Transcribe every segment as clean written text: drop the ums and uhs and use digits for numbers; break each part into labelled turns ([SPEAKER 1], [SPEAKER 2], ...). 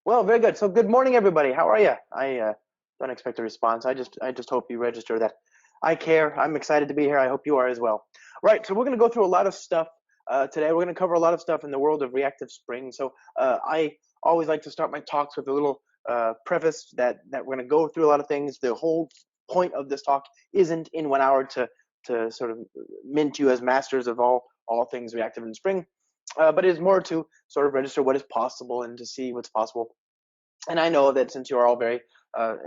[SPEAKER 1] Well, very good. So, good morning, everybody. How are you? I don't expect a response. I just hope you register that I care. I'm excited to be here. I hope you are as well. Right. So, we're going to go through a lot of stuff today. We're going to cover a lot of stuff in the world of Reactive Spring. So, I always like to start my talks with a little preface that we're going to go through a lot of things. The whole point of this talk isn't in 1 hour to sort of mint you as masters of all things Reactive in Spring. But it is more to sort of register what is possible and to see what's possible. And I know that since you are all very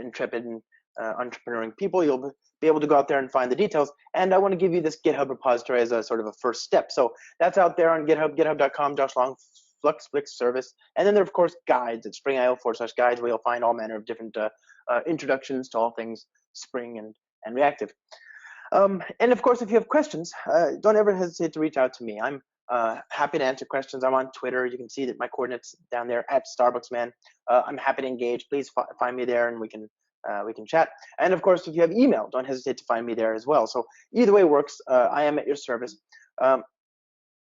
[SPEAKER 1] intrepid and entrepreneuring people, you'll be able to go out there and find the details. And I want to give you this GitHub repository as a sort of a first step. So that's out there on GitHub, github.com, Josh Long, FluxFlix service. And then there are, of course, guides at spring.io/guides, where you'll find all manner of different introductions to all things Spring and Reactive. And of course, if you have questions, don't ever hesitate to reach out to me. I'm happy to answer questions. I'm on Twitter. You can see that my coordinates down there at StarbucksMan. I'm happy to engage. Please find me there, and we can chat. And of course, if you have email, don't hesitate to find me there as well. So either way works. I am at your service. Um,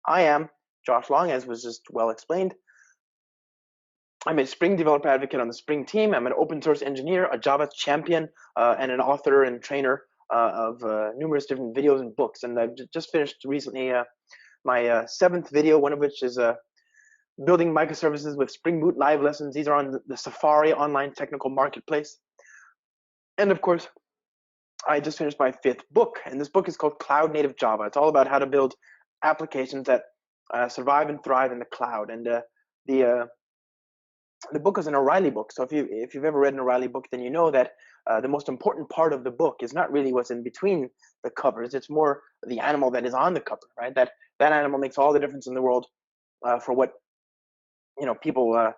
[SPEAKER 1] I am Josh Long, as was just well explained. I'm a Spring developer advocate on the Spring team. I'm an open source engineer, a Java champion, and an author and trainer of numerous different videos and books. And I've just finished recently my seventh video, one of which is building microservices with Spring Boot live lessons. These are on the Safari online technical marketplace. And of course, I just finished my fifth book, and this book is called Cloud Native Java. It's all about how to build applications that survive and thrive in the cloud. And the book is an O'Reilly book. So if you've ever read an O'Reilly book, then you know that the most important part of the book is not really what's in between the covers. It's more the animal that is on the cover, right? That animal makes all the difference in the world for what people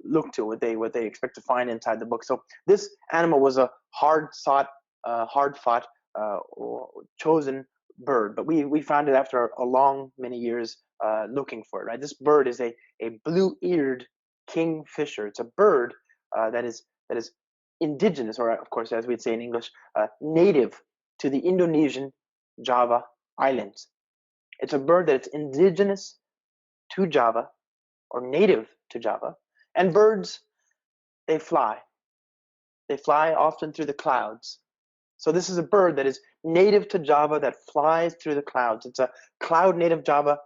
[SPEAKER 1] look to, what they expect to find inside the book. So this animal was a hard fought, chosen bird, but we found it after a long many years looking for it. Right, this bird is a blue-eared kingfisher. It's a bird that is indigenous, or of course, as we'd say in English, native to the Indonesian Java Islands. It's a bird that's indigenous to Java, or native to Java. And birds, they fly. They fly often through the clouds. So this is a bird that is native to Java that flies through the clouds. It's a cloud native Java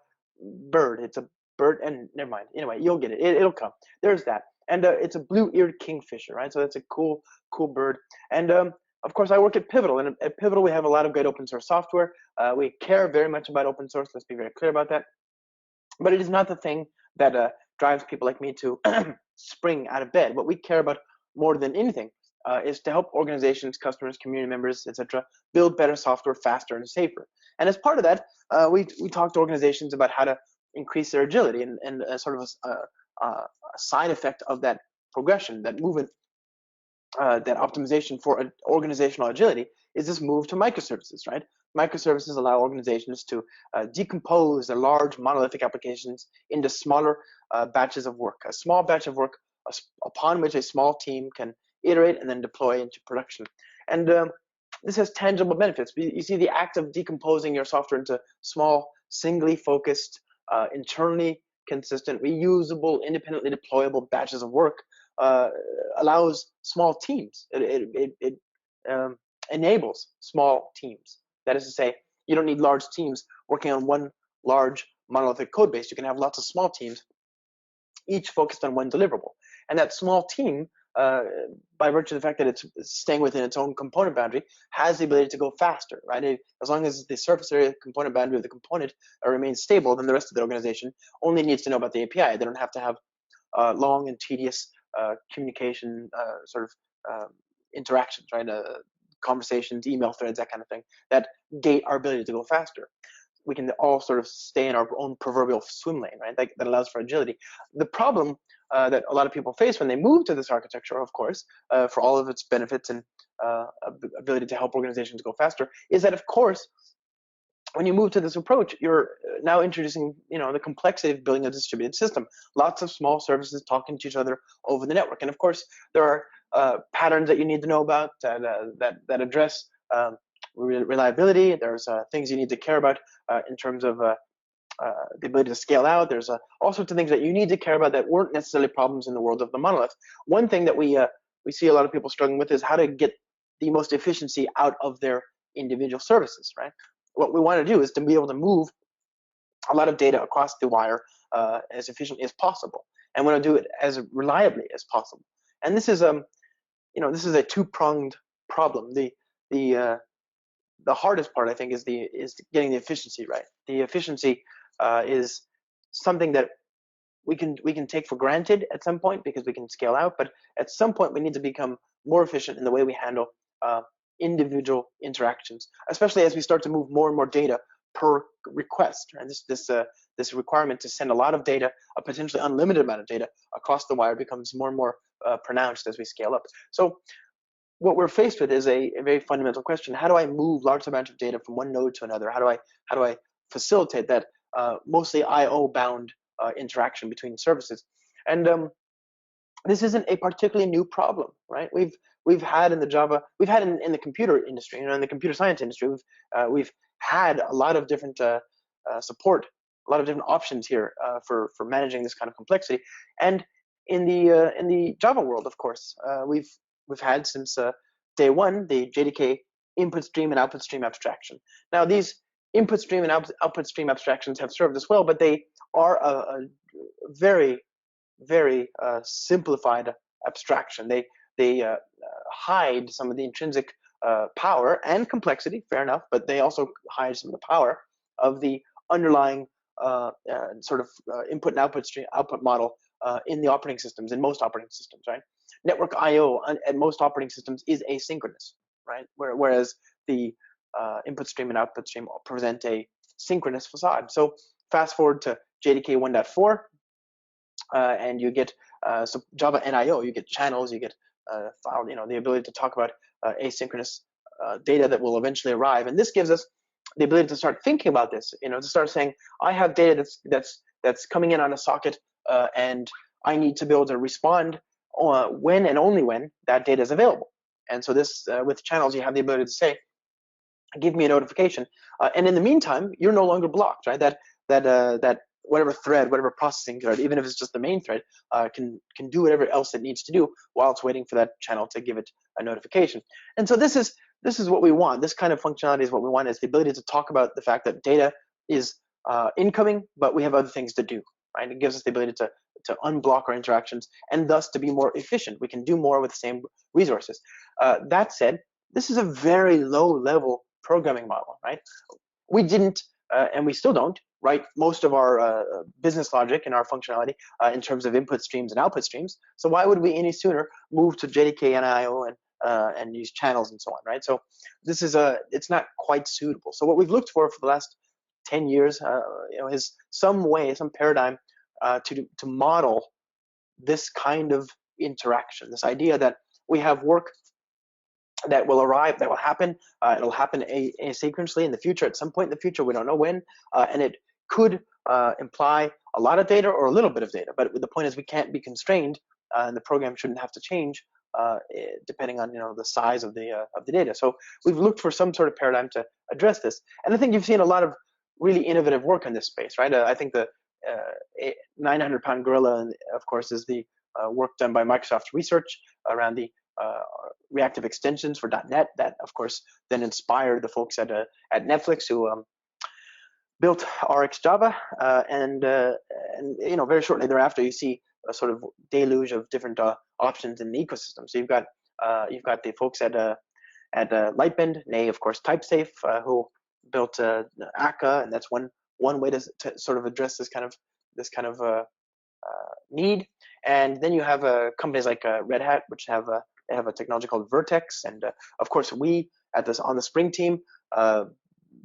[SPEAKER 1] bird. It's a bird, and never mind. Anyway, you'll get it. It'll come. There's that. And it's a blue-eared kingfisher, right? So that's a cool bird. And of course, I work at Pivotal, and at Pivotal we have a lot of great open source software. We care very much about open source. Let's be very clear about that. But it is not the thing that drives people like me to spring out of bed. What we care about more than anything is to help organizations, customers, community members, etc., build better software faster and safer. And as part of that, we talk to organizations about how to increase their agility, and sort of a side effect of that progression, that movement, that optimization for organizational agility is this move to microservices, right? Microservices allow organizations to decompose their large monolithic applications into smaller batches of work, a small batch of work upon which a small team can iterate and then deploy into production. And this has tangible benefits. You see, the act of decomposing your software into small, singly focused, internally consistent, reusable, independently deployable batches of work allows small teams. It enables small teams. That is to say, you don't need large teams working on one large monolithic code base. You can have lots of small teams, each focused on one deliverable. And that small team, by virtue of the fact that it's staying within its own component boundary, has the ability to go faster, right? As long as the surface area component boundary of the component remains stable, then the rest of the organization only needs to know about the API. They don't have to have long and tedious communication sort of interactions, right? Conversations, email threads, that kind of thing, that gate our ability to go faster. We can all sort of stay in our own proverbial swim lane, right? That allows for agility. The problem that a lot of people face when they move to this architecture, of course, for all of its benefits and ability to help organizations go faster, is that, of course, when you move to this approach, you're now introducing, the complexity of building a distributed system. Lots of small services talking to each other over the network, and of course, there are patterns that you need to know about that address reliability. There's things you need to care about in terms of the ability to scale out. There's all sorts of things that you need to care about that weren't necessarily problems in the world of the monolith. One thing that we see a lot of people struggling with is how to get the most efficiency out of their individual services, right? What we want to do is to be able to move a lot of data across the wire as efficiently as possible, and want to do it as reliably as possible. And this is this is a two-pronged problem. The hardest part, I think, is getting the efficiency right. The efficiency is something that we can take for granted at some point because we can scale out, but at some point we need to become more efficient in the way we handle individual interactions, especially as we start to move more and more data per request. And this requirement to send a lot of data, a potentially unlimited amount of data across the wire, becomes more and more pronounced as we scale up. So what we're faced with is a very fundamental question: how do I move large amounts of data from one node to another? How do I facilitate that mostly I/O bound interaction between services? And this isn't a particularly new problem, right? We've had in the Java, we've had in the computer industry, in the computer science industry, we've had a lot of different support, a lot of different options here for managing this kind of complexity. And in the Java world, of course, we've had since day one the JDK input stream and output stream abstraction. Now, these input stream and output stream abstractions have served us well, but they are a very, very simplified abstraction. They hide some of the intrinsic power and complexity, fair enough, but they also hide some of the power of the underlying input and output model in the operating systems, in most operating systems, right? Network I/O at most operating systems is asynchronous, right? Whereas the input stream and output stream present a synchronous facade. So fast forward to JDK 1.4, and you get Java NIO. You get channels. You get file. The ability to talk about asynchronous data that will eventually arrive. And this gives us the ability to start thinking about this. To start saying, I have data that's coming in on a socket, and I need to be able to respond when and only when that data is available. And so this, with channels, you have the ability to say, give me a notification, and in the meantime, you're no longer blocked, right? That whatever thread, whatever processing thread, even if it's just the main thread, can do whatever else it needs to do while it's waiting for that channel to give it a notification. And so this is what we want. This kind of functionality is what we want, is the ability to talk about the fact that data is incoming, but we have other things to do, right? It gives us the ability to unblock our interactions and thus to be more efficient. We can do more with the same resources. That said, this is a very low-level programming model, right? We didn't, and we still don't, write most of our business logic and our functionality in terms of input streams and output streams. So why would we any sooner move to JDK and IO and use channels and so on, right? So this is it's not quite suitable. So what we've looked for the last 10 years, is some way, some paradigm to model this kind of interaction. This idea that we have work that will arrive, that will happen. It'll happen asynchronously in the future, at some point in the future. We don't know when, and it could imply a lot of data or a little bit of data. But the point is, we can't be constrained, and the program shouldn't have to change depending on the size of the data. So we've looked for some sort of paradigm to address this, and I think you've seen a lot of really innovative work in this space, right? I think the 900-pound gorilla, of course, is the work done by Microsoft Research around the reactive extensions for .NET. That, of course, then inspired the folks at Netflix who built RxJava, and very shortly thereafter, you see a sort of deluge of different options in the ecosystem. So you've got the folks at Lightbend, nay, of course, TypeSafe, who built akka, and that's one way to sort of address this kind of need. And then you have companies like Red Hat, which have a technology called Vertex, and of course we on the Spring team,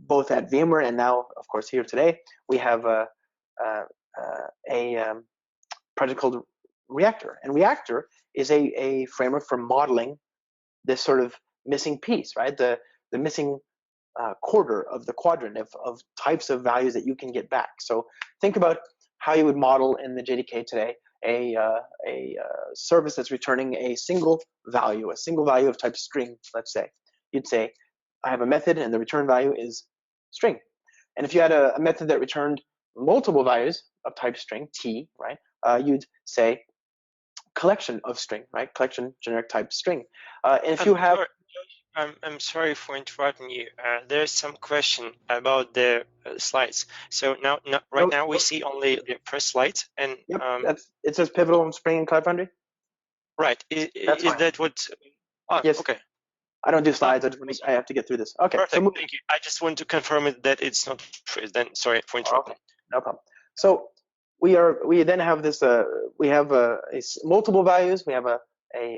[SPEAKER 1] both at VMware and now, of course, here today, we have a project called Reactor, and Reactor is a framework for modeling this sort of missing piece, right? The missing quarter of the quadrant of types of values that you can get back. So think about how you would model in the JDK today a service that's returning a single value of type string. Let's say you'd say, I have a method and the return value is string. And if you had a method that returned multiple values of type string, T, right, you'd say collection of string, right? Collection generic type string. And if you have,
[SPEAKER 2] I'm sorry for interrupting you. There's some question about the slides. So right now we see only the first slide, and
[SPEAKER 1] yep, it says pivotal on Spring and Cloud Foundry.
[SPEAKER 2] Right. Is that what?
[SPEAKER 1] Yes.
[SPEAKER 2] Okay.
[SPEAKER 1] I don't do slides. I have to get through this. Okay.
[SPEAKER 2] Perfect. Thank you. I just want to confirm it that it's not free. Then sorry for interrupting.
[SPEAKER 1] Okay. No problem. So we then have this. We have multiple values. We have a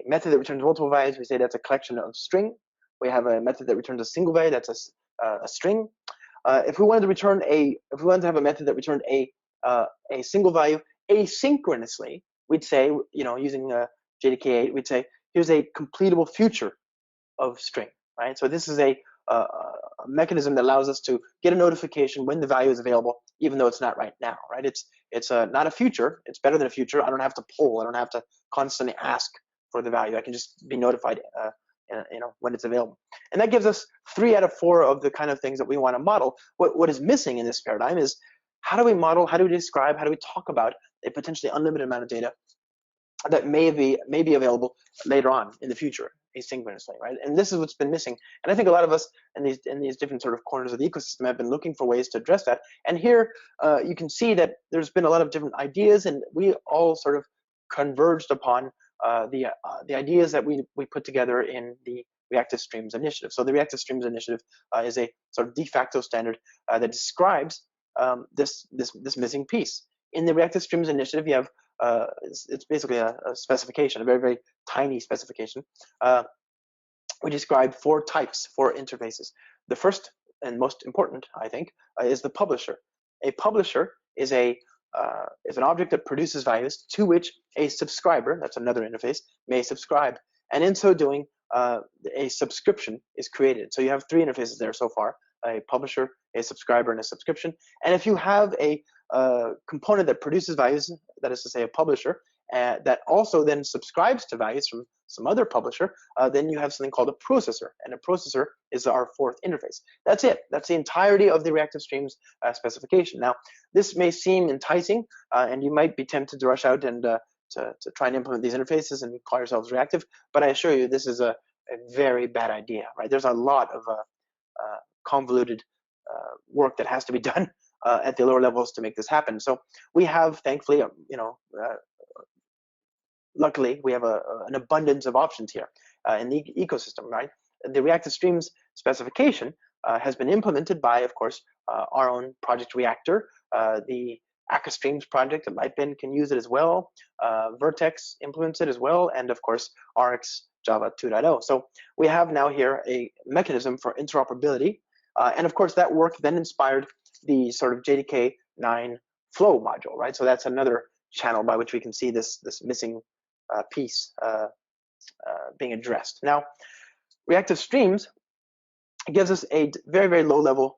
[SPEAKER 1] method that returns multiple values. We say that's a collection of string. We have a method that returns a single value. That's a string. If we wanted to have a method that returned a single value asynchronously, we'd say, using JDK8, we'd say here's a completable future of string, right? So this is a mechanism that allows us to get a notification when the value is available, even though it's not right now, right? It's not a future. It's better than a future. I don't have to poll. I don't have to constantly ask for the value. I can just be notified, when it's available. And that gives us 3 out of 4 of the kind of things that we want to model. What is missing in this paradigm is how do we model, how do we describe, how do we talk about a potentially unlimited amount of data that may be available later on in the future asynchronously, right? And this is what's been missing. And I think a lot of us in these different sort of corners of the ecosystem have been looking for ways to address that. And here you can see that there's been a lot of different ideas, and we all sort of converged upon the ideas that we put together in the Reactive Streams initiative. So the Reactive Streams initiative is a sort of de facto standard that describes this missing piece. In the Reactive Streams initiative, you have it's basically a specification, a very, very tiny specification. We describe 4 types, 4 interfaces. The first and most important, I think, is the publisher. A publisher is an object that produces values to which a subscriber, that's another interface, may subscribe. And in so doing, a subscription is created. So you have 3 interfaces there so far: a publisher, a subscriber, and a subscription. And if you have a component that produces values, that is to say a publisher, that also then subscribes to values from some other publisher, then you have something called a processor. And a processor is our 4th interface. That's it. That's the entirety of the Reactive Streams specification. Now, this may seem enticing, and you might be tempted to rush out and to try and implement these interfaces and call yourselves reactive, but I assure you this is a very bad idea, right? There's a lot of convoluted work that has to be done at the lower levels to make this happen. So we have, thankfully, luckily, we have an abundance of options here in the ecosystem, right? The Reactive Streams specification has been implemented by, of course, our own project Reactor. The Akka Streams project at Lightbend can use it as well. Vertex implements it as well, and of course, RX Java 2.0. So we have now here a mechanism for interoperability, and of course, that work then inspired the sort of JDK 9 flow module, right? So that's another channel by which we can see this missing piece being addressed. Now, Reactive Streams gives us a very, very low level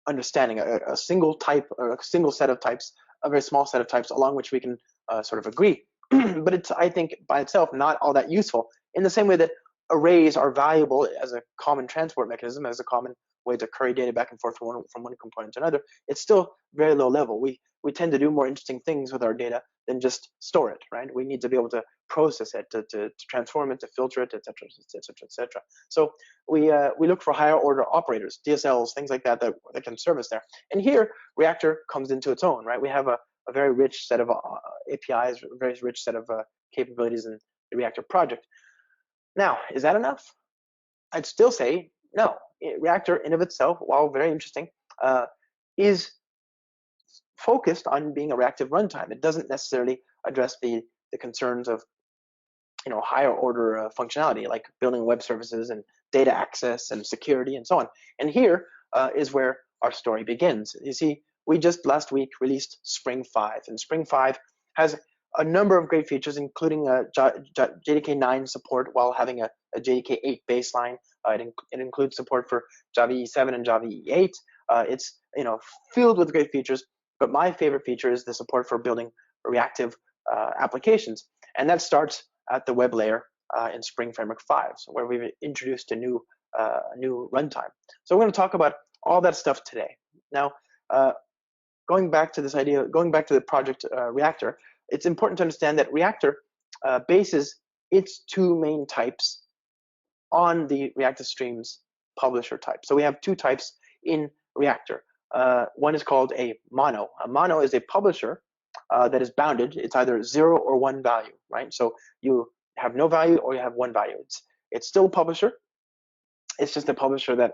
[SPEAKER 1] understanding, a single type or a single set of types, a very small set of types along which we can sort of agree. But it's, I think, by itself not all that useful, in the same way that arrays are valuable as a common transport mechanism, as a common way to query data back and forth from one component to another. It's still very low level. We tend to do more interesting things with our data than just store it, right? We need to be able to process it, to transform it, to filter it, et cetera, et cetera, et cetera. So we look for higher order operators, DSLs, things like that can serve us there. And here, Reactor comes into its own, right? We have a very rich set of APIs, a very rich set of capabilities in the Reactor project. Now, is that enough? I'd still say no. Reactor in of itself, while very interesting, is focused on being a reactive runtime. It doesn't necessarily address the concerns of higher order functionality, like building web services and data access and security and so on. And here is where our story begins. You see, we just last week released Spring 5, and Spring 5 has a number of great features, including JDK 9 support while having a JDK 8 baseline. It includes support for Java EE7 and Java EE8. It's filled with great features, but my favorite feature is the support for building reactive applications, and that starts at the web layer in Spring Framework 5, so where we've introduced a new runtime. So we're going to talk about all that stuff today. Now, going back to this idea, going back to the project Reactor, it's important to understand that Reactor bases its two main types on the Reactive Streams publisher type. So we have two types in Reactor. One is called a mono. A mono is a publisher that is bounded. It's either 0 or 1 value, right? So you have no value or you have 1 value. It's still a publisher. It's just a publisher that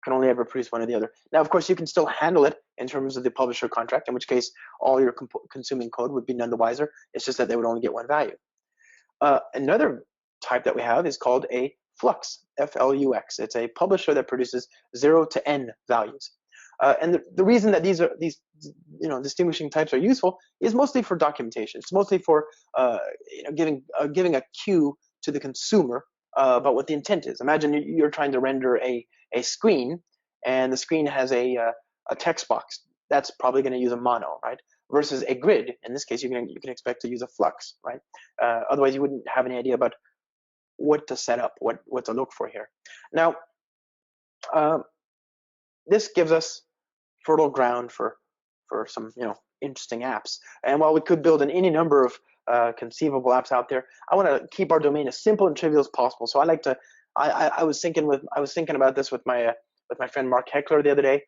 [SPEAKER 1] can only ever produce one or the other. Now, of course, you can still handle it in terms of the publisher contract, in which case all your consuming code would be none the wiser. It's just that they would only get 1 value. Another type that we have is called a flux, F-L-U-X. It's a publisher that produces 0 to n values. And the reason that these distinguishing types are useful is mostly for documentation. It's mostly for giving a cue to the consumer about what the intent is. Imagine you're trying to render a screen, and the screen has a text box. That's probably going to use a mono, right? Versus a grid. In this case, you can expect to use a flux, right? Otherwise, you wouldn't have any idea about what to set up, what to look for here. Now, this gives us fertile ground for some interesting apps. And while we could build any number of conceivable apps out there, I want to keep our domain as simple and trivial as possible. So I like to. I was thinking about this with my friend Mark Heckler the other day.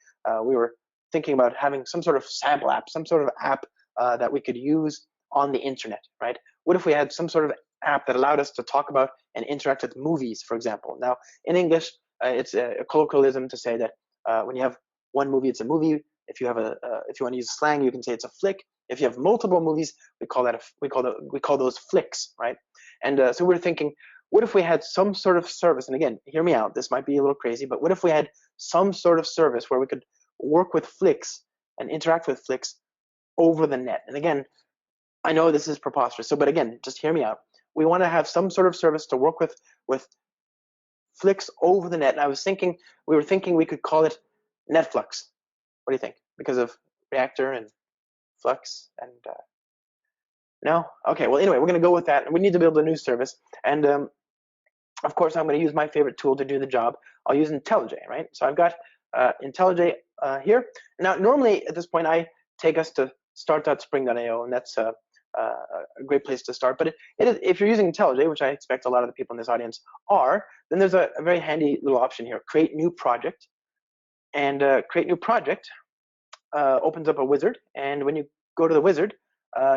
[SPEAKER 1] We were thinking about having some sort of sample app, some sort of app that we could use on the internet, right? What if we had some sort of app that allowed us to talk about and interact with movies, for example? Now, in English, it's a colloquialism to say that when you have one movie, it's a movie. If you want to use slang, you can say it's a flick. If you have multiple movies, we call those flicks, right? And so we're thinking, what if we had some sort of service? And again, hear me out. This might be a little crazy, but what if we had some sort of service where we could work with flicks and interact with flicks over the net? And again, I know this is preposterous. So, but again, just hear me out. We want to have some sort of service to work with flicks over the net. And we were thinking we could call it Netflix. What do you think? Because of Reactor and Flux and no? Okay, well, anyway, we're going to go with that. And we need to build a new service. And of course, I'm going to use my favorite tool to do the job. I'll use IntelliJ, right? So I've got IntelliJ here. Now, normally at this point, I take us to start.spring.io, and that's a great place to start. But if you're using IntelliJ, which I expect a lot of the people in this audience are, then there's a very handy little option here, Create New Project. And Create New Project opens up a wizard. And when you go to the wizard,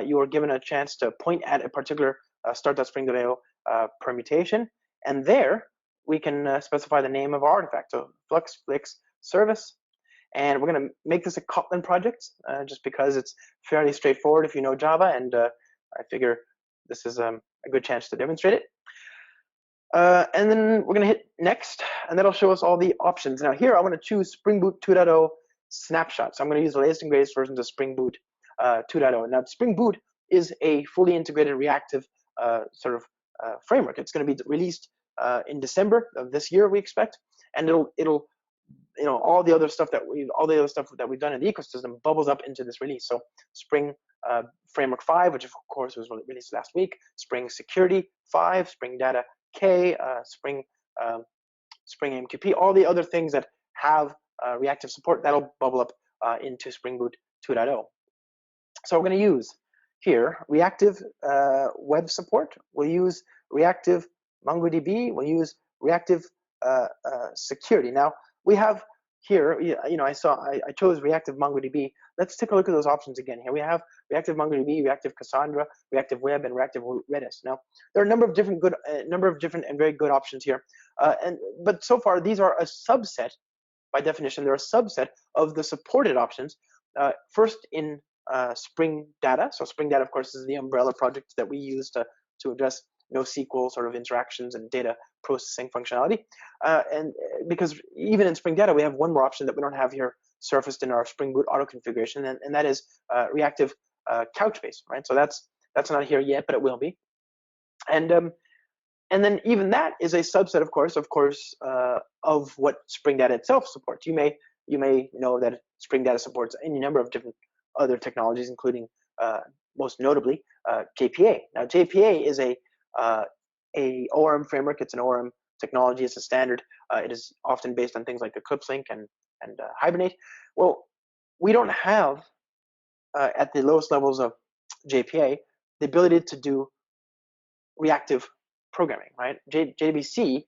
[SPEAKER 1] you are given a chance to point at a particular start.spring.io permutation. And there, we can specify the name of our artifact. So Flux Flicks Service. And we're going to make this a Kotlin project just because it's fairly straightforward if you know Java. And I figure this is a good chance to demonstrate it. And then we're going to hit next, and that'll show us all the options. Now here I want to choose Spring Boot 2.0 snapshot. So I'm going to use the latest and greatest versions of Spring Boot 2.0. Now Spring Boot is a fully integrated reactive framework. It's going to be released in December of this year, we expect, and it'll all the other stuff that we've done in the ecosystem bubbles up into this release. So Spring Framework 5, which of course was released last week, Spring Security 5, Spring Data K, Spring AMQP, all the other things that have reactive support, that'll bubble up into Spring Boot 2.0. So we're going to use here reactive web support. We'll use reactive MongoDB. We'll use reactive security. Now we have here, I chose reactive MongoDB. Let's take a look at those options again. Here we have reactive MongoDB, reactive Cassandra, reactive web, and reactive Redis. Now there are a number of different and very good options here. But so far these are a subset. By definition, they're a subset of the supported options. First in Spring Data. So Spring Data, of course, is the umbrella project that we use to address NoSQL sort of interactions and data processing functionality. And because even in Spring Data, we have one more option that we don't have here surfaced in our Spring Boot auto configuration, and that is reactive Couchbase, right? So that's not here yet, but it will be. And then even that is a subset, of course, of what Spring Data itself supports. You may know that Spring Data supports any number of different other technologies, including most notably JPA. Now JPA is a ORM framework. It's an ORM technology. It's a standard. It is often based on things like Eclipse Link and Hibernate. Well, we don't have at the lowest levels of JPA, the ability to do reactive programming, right? JDBC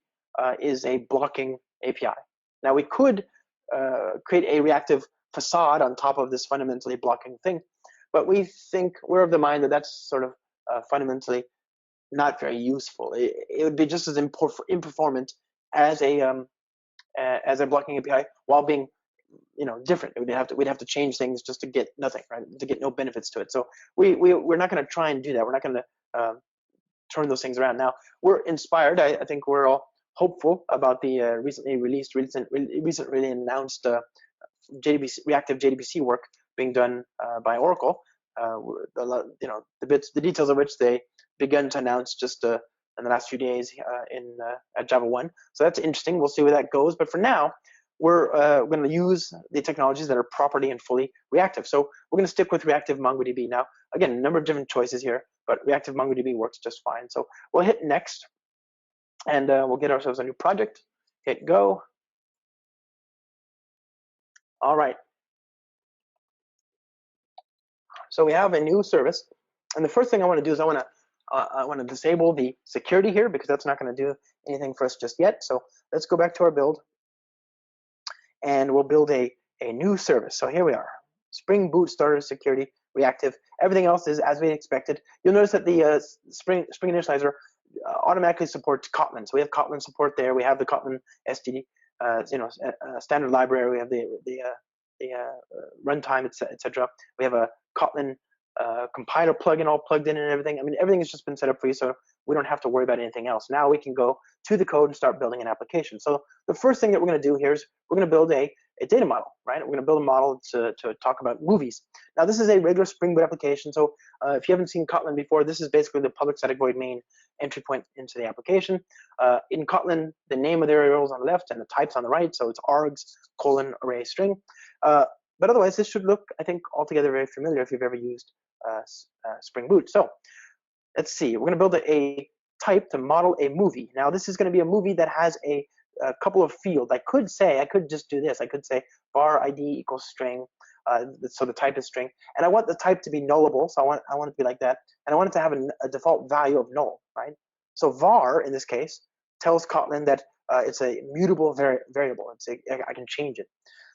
[SPEAKER 1] is a blocking API. Now we could create a reactive facade on top of this fundamentally blocking thing, but we're of the mind that that's sort of fundamentally not very useful. It would be just as imperformant as a blocking API while being different. We'd have to change things just to get nothing, right? To get no benefits to it. So we're not going to try and do that. We're not going to turn those things around. Now we're inspired. I think we're all hopeful about the recently announced reactive JDBC work being done by Oracle. The details of which they began to announce just in the last few days at Java 1. So that's interesting. We'll see where that goes. But for now, we're going to use the technologies that are properly and fully reactive. So we're going to stick with reactive MongoDB. Now, again, a number of different choices here, but reactive MongoDB works just fine. So we'll hit next, and we'll get ourselves a new project. Hit go. All right. So we have a new service, and the first thing I want to do is I want to disable the security here because that's not going to do anything for us just yet. So let's go back to our build, and we'll build a new service. So here we are, Spring Boot Starter Security Reactive. Everything else is as we expected. You'll notice that the Spring Initializer automatically supports Kotlin. So we have Kotlin support there. We have the Kotlin STD, standard library. We have the runtime, etc. We have a Kotlin compiler plugin all plugged in and everything. I mean, everything has just been set up for you, so we don't have to worry about anything else. Now we can go to the code and start building an application. So the first thing that we're going to do here is we're going to build a data model, right? We're going to build a model to talk about movies. Now this is a regular Spring Boot application, so if you haven't seen Kotlin before, this is basically the public static void main entry point into the application. In Kotlin, the name of the variables on the left and the types on the right, so it's args, array, string. But otherwise, this should look, I think, altogether very familiar if you've ever used Spring Boot. So let's see. We're going to build a type to model a movie. Now, this is going to be a movie that has a couple of fields. I could just do this. I could say var ID equals string. So the type is string, and I want the type to be nullable. So I want it to be like that, and I want it to have a default value of null, right? So var in this case tells Kotlin that it's a mutable variable. I can change it.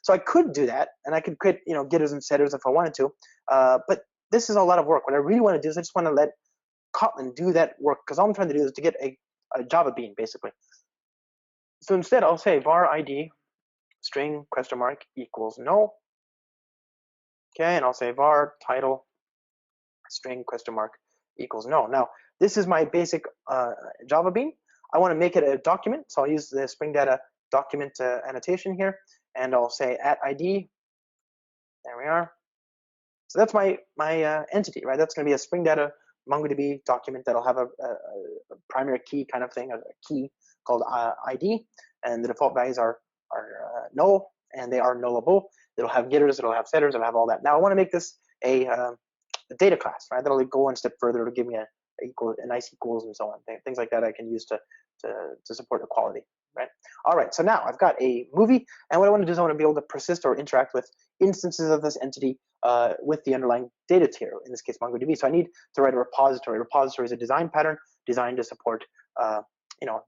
[SPEAKER 1] So I could do that, and I could create getters and setters if I wanted to, but this is a lot of work. What I really want to do is I just want to let Kotlin do that work, because all I'm trying to do is to get a Java bean, basically. So instead, I'll say var ID string equals null. Okay, and I'll say var title string equals null. Now, this is my basic Java bean. I want to make it a document, so I'll use the Spring Data document annotation here, and I'll say @ID. There we are. So that's my entity, right? That's going to be a Spring Data MongoDB document that'll have a primary key kind of thing, a key called ID, and the default values are null, and they are nullable. It'll have getters, it'll have setters, it'll have all that. Now I want to make this a data class, right? That'll go one step further. It'll give me a nice equals and so on, things like that I can use to support equality, right? All right, so now I've got a movie, and what I want to do is I want to be able to persist or interact with instances of this entity with the underlying data tier, in this case MongoDB. So I need to write a repository. Repository is a design pattern designed to support the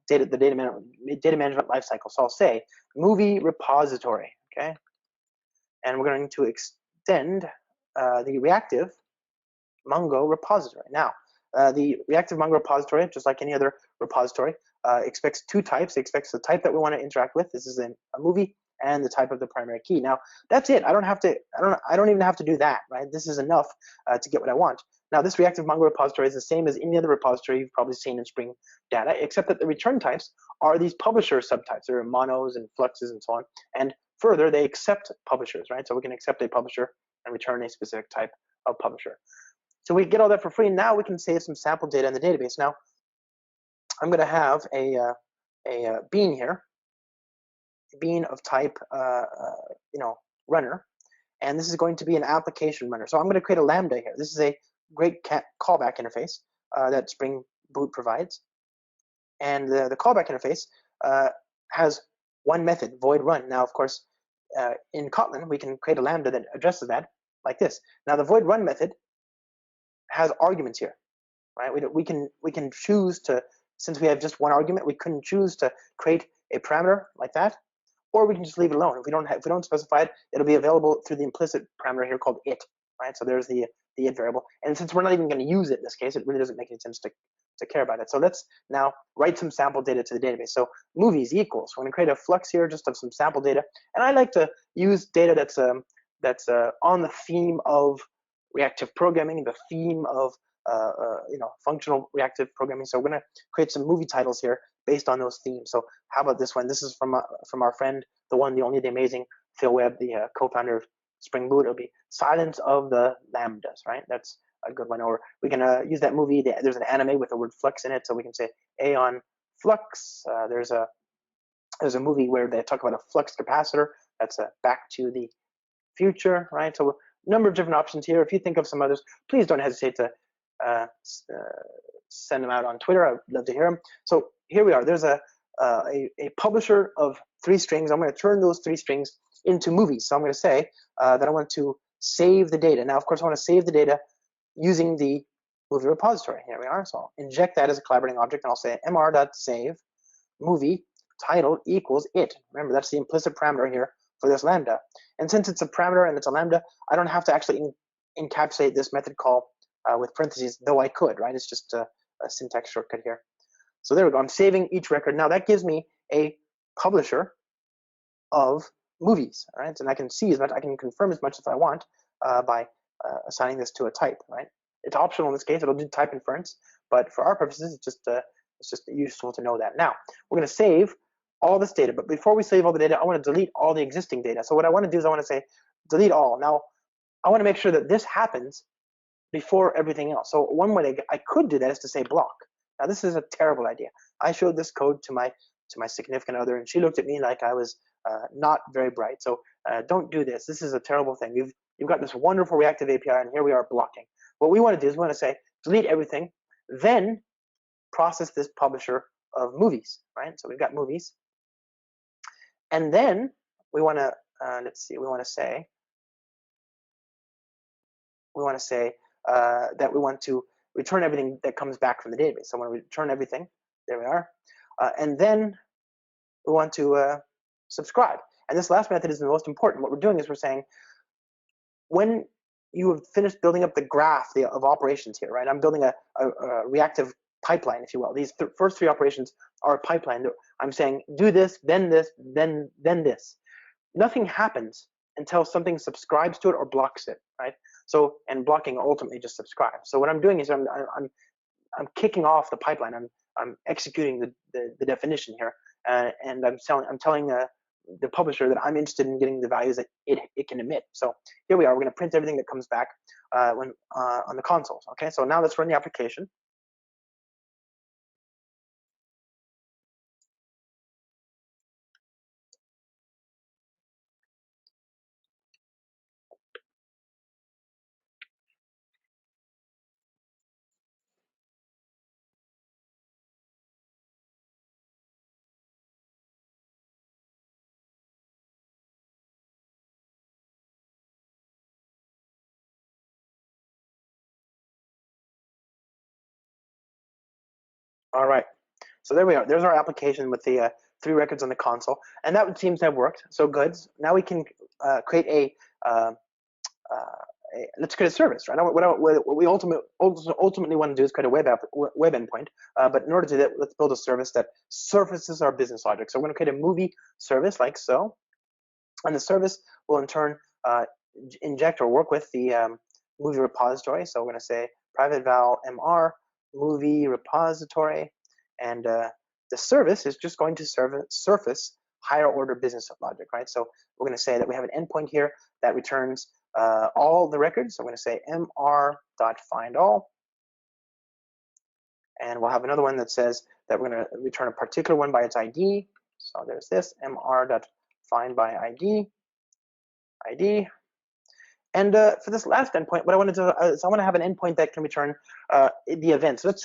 [SPEAKER 1] data management lifecycle. So I'll say movie repository, okay? And we're going to extend the reactive Mongo repository. Now, the reactive Mongo repository, just like any other repository, expects two types. It expects the type that we want to interact with. This is a movie, and the type of the primary key. Now, that's it. I don't even have to do that, right? This is enough to get what I want. Now, this reactive Mongo repository is the same as any other repository you've probably seen in Spring Data, except that the return types are these publisher subtypes. There are monos and fluxes and so on. And further, they accept publishers, right? So we can accept a publisher and return a specific type of publisher. So we get all that for free. Now we can save some sample data in the database. Now, I'm going to have a bean here, a bean of type runner, and this is going to be an application runner. So I'm going to create a Lambda here. This is a great callback interface that Spring Boot provides, and the callback interface has one method, void run. Now, of course, in Kotlin we can create a Lambda that addresses that, like this. Now the void run method has arguments here, right? We can choose to, since we have just one argument, we couldn't choose to create a parameter like that, or we can just leave it alone. If we don't specify it, it'll be available through the implicit parameter here called it, right? So there's the it variable, and since we're not even going to use it in this case, it really doesn't make any sense to care about it. So let's now write some sample data to the database. So movies equals, we're going to create a flux here just of some sample data, and I like to use data that's on the theme of reactive programming, the theme of functional reactive programming. So we're going to create some movie titles here based on those themes. So how about this one? This is from our friend, the one, the only, the amazing Phil Webb, the co-founder of Spring Boot. It'll be Silence of the Lambdas, right? That's a good one. Or we can use that movie. There's an anime with the word flux in it, so we can say Aeon Flux. There's a movie where they talk about a flux capacitor. That's Back to the Future, right? So a number of different options here. If you think of some others, please don't hesitate to send them out on Twitter. I'd love to hear them. So here we are. There's a publisher of 3 strings. I'm going to turn those 3 strings into movies. So I'm going to say that I want to save the data. Now, of course, I want to save the data using the movie repository. Here we are. So I'll inject that as a collaborating object, and I'll say mr.save movie title equals it. Remember, that's the implicit parameter here for this lambda. And since it's a parameter and it's a lambda, I don't have to actually encapsulate this method call with parentheses, though I could, right? It's just a syntax shortcut here. So there we go. I'm saving each record. Now that gives me a publisher of movies, right? And I can see as much, I can confirm as much as I want by assigning this to a type, right? It's optional in this case. It'll do type inference, but for our purposes, it's just useful to know that. Now we're going to save all this data, but before we save all the data, I want to delete all the existing data. So what I want to do is I want to say delete all. Now I want to make sure that this happens before everything else. So one way I could do that is to say block. Now this is a terrible idea. I showed this code to my significant other, and she looked at me like I was not very bright. So don't do this. This is a terrible thing. You've got this wonderful reactive API, and here we are blocking. What we want to do is we want to say delete everything, then process this publisher of movies, right? So we've got movies, and then we want to let's see. We want to say that we want to return everything that comes back from the database. So I want to return everything. There we are, and then we want to subscribe. And this last method is the most important. What we're doing is we're saying when you have finished building up the graph of operations here, right? I'm building a reactive pipeline, if you will. These first 3 operations are a pipeline. I'm saying do this, then this, then this. Nothing happens until something subscribes to it or blocks it, right? So, and blocking ultimately just subscribes. So what I'm doing is I'm kicking off the pipeline. I'm executing the definition here, and I'm telling the publisher that I'm interested in getting the values that it can emit. So here we are. We're going to print everything that comes back on the console. Okay. So now let's run the application. All right. So there we are. There's our application with the 3 records on the console, and that seems to have worked. So good. Now we can create let's create a service, right? What we ultimately want to do is create a web endpoint. But in order to do that, let's build a service that surfaces our business logic. So we're going to create a movie service like so, and the service will in turn inject or work with the movie repository. So we're going to say private val mr movie repository, and the service is just going to surface higher order business logic, right? So we're going to say that we have an endpoint here that returns all the records. So I'm going to say mr.findAll, and we'll have another one that says that we're going to return a particular one by its ID. So there's this mr.findById. And for this last endpoint, what I want to do is I want to have an endpoint that can return the events. Let's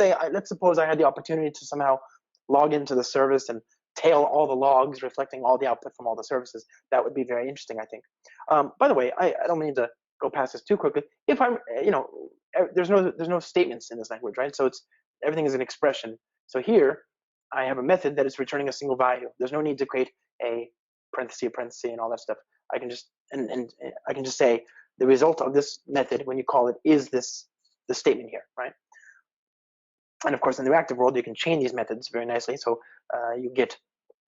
[SPEAKER 1] suppose I had the opportunity to somehow log into the service and tail all the logs reflecting all the output from all the services. That would be very interesting, I think. By the way, I don't mean to go past this too quickly. If I'm, there's no statements in this language, right? So everything is an expression. So here I have a method that is returning a single value. There's no need to create a parenthesis, and all that stuff. I can just and I can just say the result of this method when you call it is the statement here, right? And of course, in the reactive world, you can chain these methods very nicely. So you get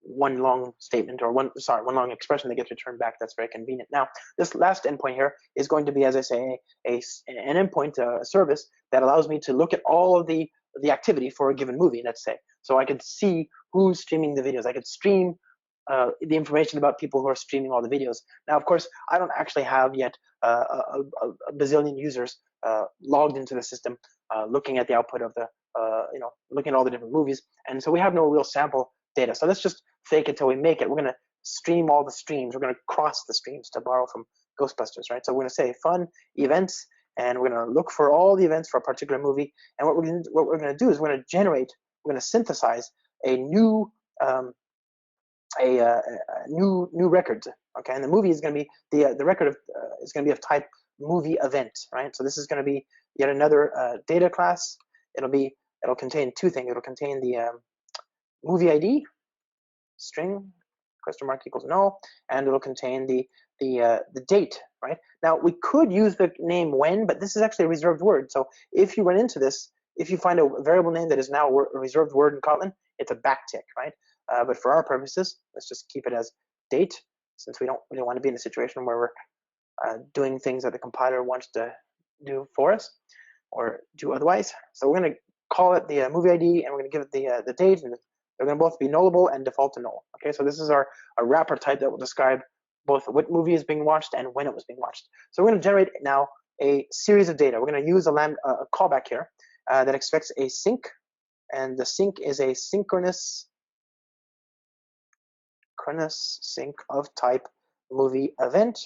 [SPEAKER 1] one long statement or one long expression that gets returned back. That's very convenient. Now, this last endpoint here is going to be, as I say, an endpoint, a service that allows me to look at all of the activity for a given movie, let's say. So I could see who's streaming the videos. I could stream the information about people who are streaming all the videos. Now, of course, I don't actually have yet a bazillion users logged into the system, looking at the output of the, looking at all the different movies. And so we have no real sample data. So let's just fake it till we make it. We're going to stream all the streams. We're going to cross the streams, to borrow from Ghostbusters, right? So we're going to say fun events, and we're going to look for all the events for a particular movie. And what we're going to do is we're going to synthesize a new new record. Okay, and the movie is going to be the record of is going to be of type movie event, right? So this is going to be yet another data class. It'll contain two things. It'll contain the movie ID string $? null, and it'll contain the date, right? Now we could use the name when, but this is actually a reserved word. So if you run into this, if you find a variable name that is now a reserved word in Kotlin, it's a backtick, right? But for our purposes, let's just keep it as date, since we don't really want to be in a situation where we're doing things that the compiler wants to do for us or do otherwise. So we're going to call it the movie ID, and we're going to give it the date, and they're going to both be nullable and default to null. Okay, so this is our wrapper type that will describe both what movie is being watched and when it was being watched. So we're going to generate now a series of data. We're going to use a callback here that expects a sync, and the sync is a synchronous sync of type movie event.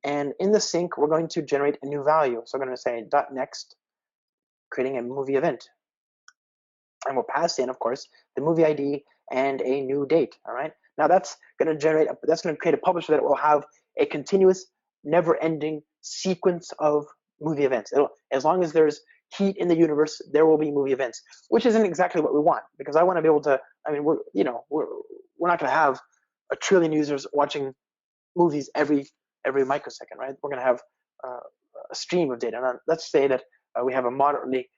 [SPEAKER 1] And in the sync, we're going to generate a new value. So I'm going to say .next, creating a movie event. And we'll pass in, of course, the movie ID and a new date. All right. Now that's going to create a publisher that will have a continuous, never-ending sequence of movie events. As long as there's heat in the universe, there will be movie events, which isn't exactly what we want, because I want to be able to. I mean, we're not going to have a trillion users watching movies every microsecond, right? We're going to have a stream of data. Now, let's say that we have a moderately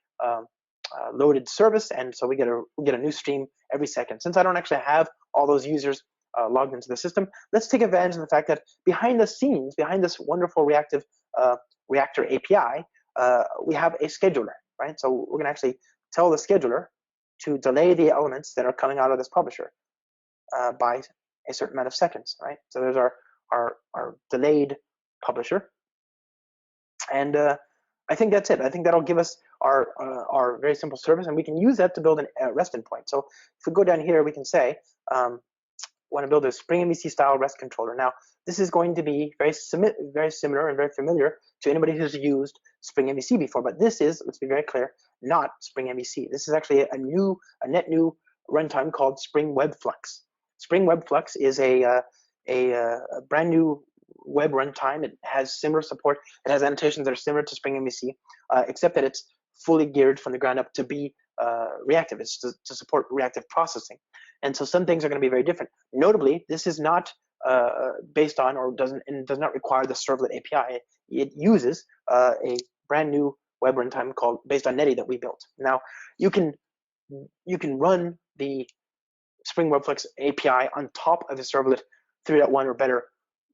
[SPEAKER 1] loaded service, and so we get a new stream every second. Since I don't actually have all those users logged into the system, let's take advantage of the fact that behind the scenes, behind this wonderful reactive reactor API, we have a scheduler, right? So we're going to actually tell the scheduler to delay the elements that are coming out of this publisher by a certain amount of seconds, right? So there's our delayed publisher, and I think that's it. I think that'll give us our very simple service, and we can use that to build a REST endpoint. So if we go down here, we can say want to build a Spring MVC style REST controller. Now this is going to be very similar and very familiar to anybody who's used Spring MVC before, but this is, let's be very clear, not Spring MVC. This is actually a net new runtime called Spring Web Flux. Spring Web Flux is a brand new web runtime. It has similar support. It has annotations that are similar to Spring MVC, except that it's fully geared from the ground up to be reactive. It's to support reactive processing. And so some things are going to be very different. Notably, this is not based on or does not require the servlet API. It uses a brand new web runtime based on Netty that we built. Now you can run the Spring Web Flux API on top of the servlet 3.1 or better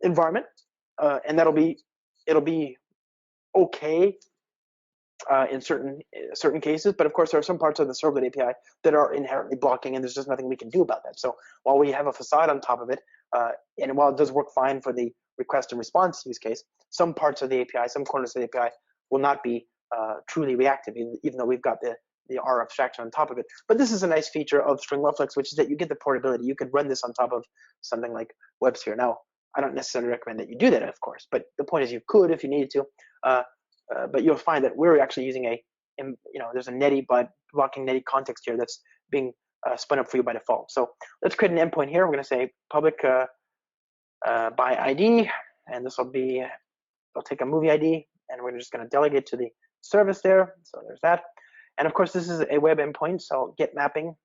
[SPEAKER 1] environment, and it'll be okay in certain cases. But of course, there are some parts of the servlet API that are inherently blocking, and there's just nothing we can do about that. So while we have a facade on top of it, and while it does work fine for the request and response use case, some parts of the API, some corners of the API will not be truly reactive, even though we've got the R abstraction on top of it. But this is a nice feature of Spring Web Flux, which is that you get the portability. You could run this on top of something like WebSphere. Now, I don't necessarily recommend that you do that, of course, but the point is you could if you needed to. But you'll find that we're actually using there's a Netty but blocking Netty context here that's being spun up for you by default. So let's create an endpoint here. We're going to say public by ID, and this will be It'll take a movie ID, and we're just going to delegate to the service there. So there's that. And of course, this is a web endpoint, so get mapping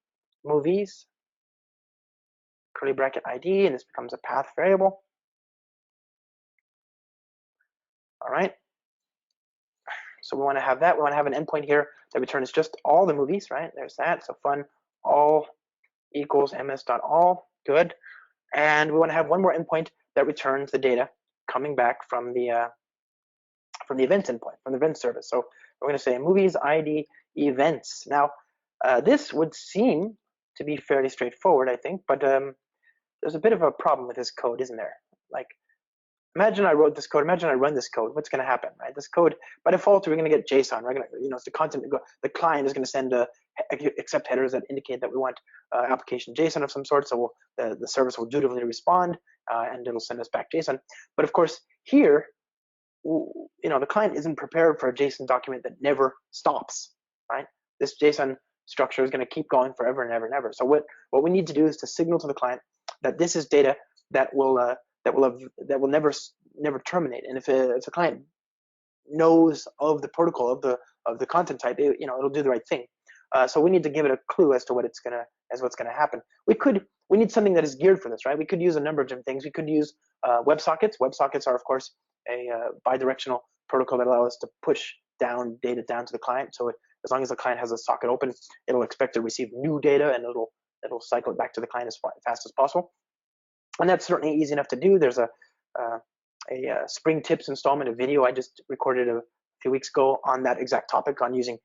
[SPEAKER 1] movies, curly bracket ID, and this becomes a path variable. All right. So we want to have that. We want to have an endpoint here that returns just all the movies, right? There's that. So fun all equals ms.all. Good. And we want to have one more endpoint that returns the data coming back from the events endpoint, from the event service. So we're going to say movies ID events. Now, this would seem to be fairly straightforward, I think, but there's a bit of a problem with this code, isn't there? Like, imagine I wrote this code. Imagine I run this code. What's going to happen, right? This code, by default, we're going to get JSON. We're going to, it's the content. The client is going to send accept headers that indicate that we want application JSON of some sort. So the service will dutifully respond, and it'll send us back JSON. But of course, here, the client isn't prepared for a JSON document that never stops, right? This JSON structure is going to keep going forever and ever and ever. So what we need to do is to signal to the client that this is data that will never terminate. And if a client knows of the protocol of the content type, it'll do the right thing. So we need to give it a clue as to what's gonna happen. We need something that is geared for this, right? We could use a number of different things. We could use WebSockets. WebSockets are, of course, a bidirectional protocol that allows us to push down data down to the client. So as long as the client has a socket open, it'll expect to receive new data, and it'll cycle it back to the client as fast as possible. And that's certainly easy enough to do. There's a Spring Tips installment, a video I just recorded a few weeks ago on that exact topic, on using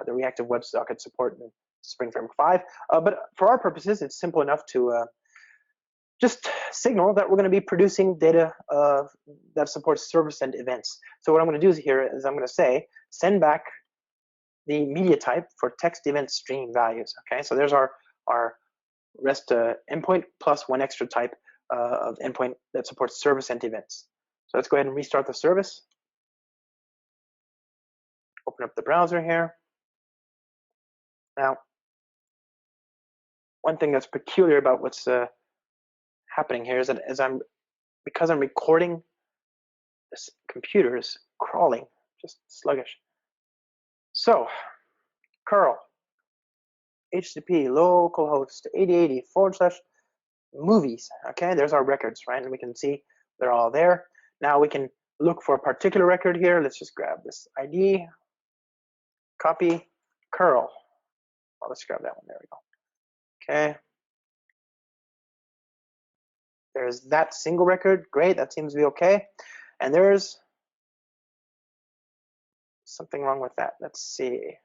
[SPEAKER 1] the reactive WebSocket support in Spring Framework 5. But for our purposes, it's simple enough to just signal that we're going to be producing data that supports service and events. So what I'm going to do here is I'm going to say, send back the media type for text event stream values. Okay, so there's our REST endpoint plus one extra type of endpoint that supports service and events. So let's go ahead and restart the service. Open up the browser here. Now, one thing that's peculiar about what's happening here is that because I'm recording, this computer is crawling, just sluggish. So, curl HTTP localhost 8080/movies. Okay, there's our records, right? And we can see they're all there. Now we can look for a particular record here. Let's just grab this ID, copy, curl. Well, let's grab that one. There we go. Okay. There's that single record. Great, that seems to be okay. And there's something wrong with that. Let's see.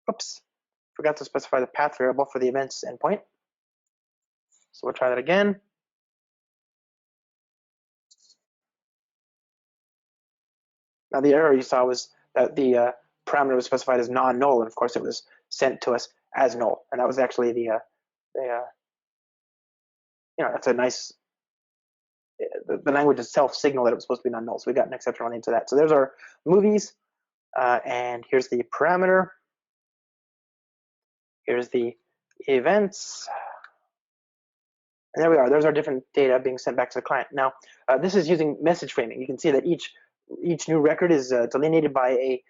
[SPEAKER 1] Oops, forgot to specify the path variable for the events endpoint. So we'll try that again. Now the error you saw was that the parameter was specified as non-null, and of course it was sent to us as null. And that was actually that's a nice, the language itself signaled that it was supposed to be non-null. So we got an exception running to that. So there's our movies, and here's the parameter. Here's the events. And there we are. There's our different data being sent back to the client. Now, this is using message framing. You can see that each new record is delineated by a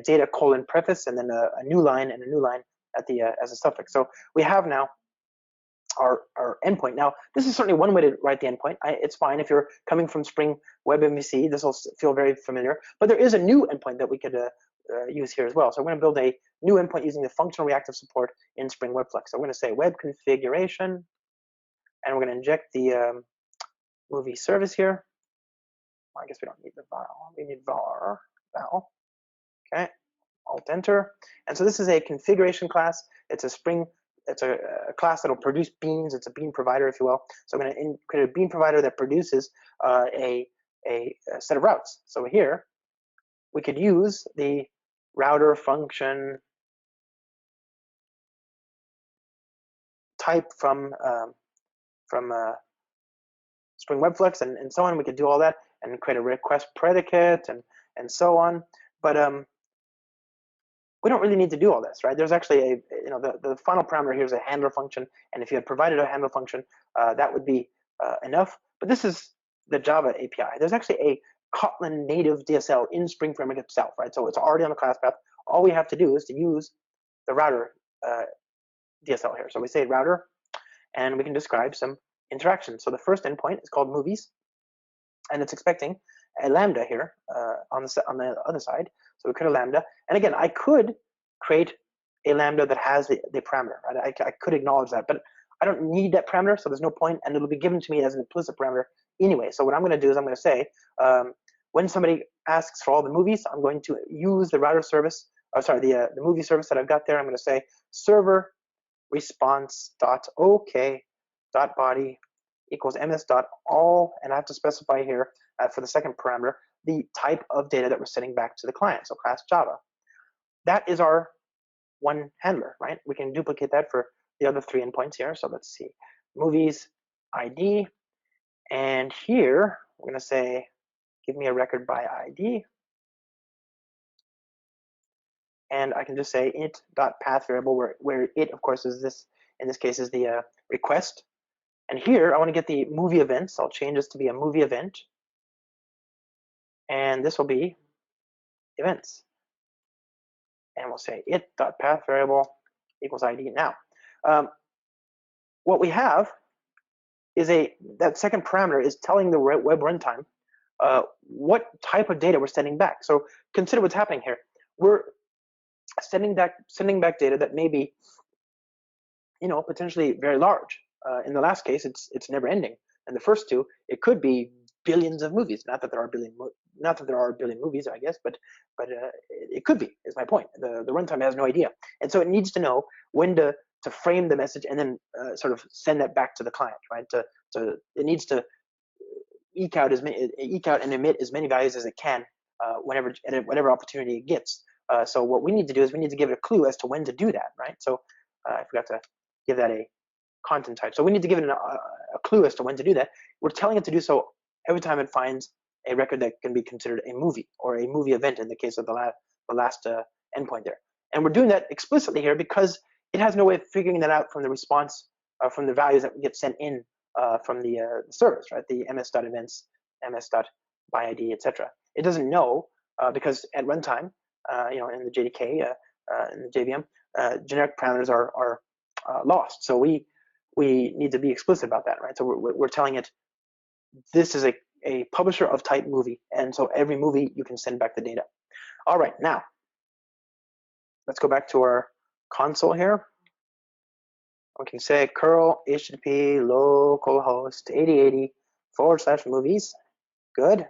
[SPEAKER 1] data colon preface, and then a new line and a new line at the as a suffix. So we have now our endpoint. Now, this is certainly one way to write the endpoint. It's fine if you're coming from Spring Web MVC. This will feel very familiar. But there is a new endpoint that we could use here as well. So we're going to build a new endpoint using the functional reactive support in Spring Webflex. So we're going to say web configuration, and we're going to inject the movie service here. I guess we don't need the val. We need val. Okay, Alt Enter. And so this is a configuration class. It's a Spring. It's a class that will produce beans. It's a bean provider, if you will. So I'm going to create a bean provider that produces a set of routes. So here we could use the router function type from Spring Webflex and so on. We could do all that and create a request predicate and so on. But we don't really need to do all this, right? There's actually a, the final parameter here is a handler function, and if you had provided a handler function, that would be enough. But this is the Java API. There's actually a Kotlin native DSL in Spring Framework itself, right? So it's already on the class path. All we have to do is to use the router DSL here. So we say router, and we can describe some interactions. So the first endpoint is called movies, and it's expecting a lambda here on the other side. So we create a lambda, and again, I could create a lambda that has the parameter. Right? I could acknowledge that, but I don't need that parameter, so there's no point, and it'll be given to me as an implicit parameter anyway. So what I'm going to do is I'm going to say when somebody asks for all the movies, I'm going to use the router service, the movie service that I've got there. I'm going to say server response dot OK dot body equals ms dot all, and I have to specify here for the second parameter the type of data that we're sending back to the client, so class Java. That is our one handler, right? We can duplicate that for the other three endpoints here. So let's see, movies ID, and here we're going to say give me a record by ID, and I can just say int.path variable, where it, of course, is this, in this case, is the request. And here I want to get the movie events. I'll change this to be a movie event, and this will be events. And we'll say it.path variable equals ID. Now, what we have is that second parameter is telling the web runtime what type of data we're sending back. So consider what's happening here. We're sending back data that may be, potentially very large. In the last case, it's never ending. And the first two, it could be billions of movies. Not that there are a billion movies, I guess, but it could be. Is my point. The runtime has no idea, and so it needs to know when to frame the message and then sort of send that back to the client, right? It needs to eke out and emit as many values as it can whenever opportunity it gets. So what we need to do is we need to give it a clue as to when to do that, right? So I forgot to give that a content type. So we need to give it a clue as to when to do that. We're telling it to do so every time it finds a record that can be considered a movie or a movie event in the case of the last endpoint there. And we're doing that explicitly here because it has no way of figuring that out from the response, from the values that get sent in from the service, right? The ms.events, ms.byid, etc. It doesn't know because at runtime, in the JDK, in the JVM, generic parameters are lost. So we need to be explicit about that, right? So we're telling it this is a publisher of type movie, and so every movie you can send back the data. All right, now let's go back to our console here. We can say curl http localhost 8080/movies. Good.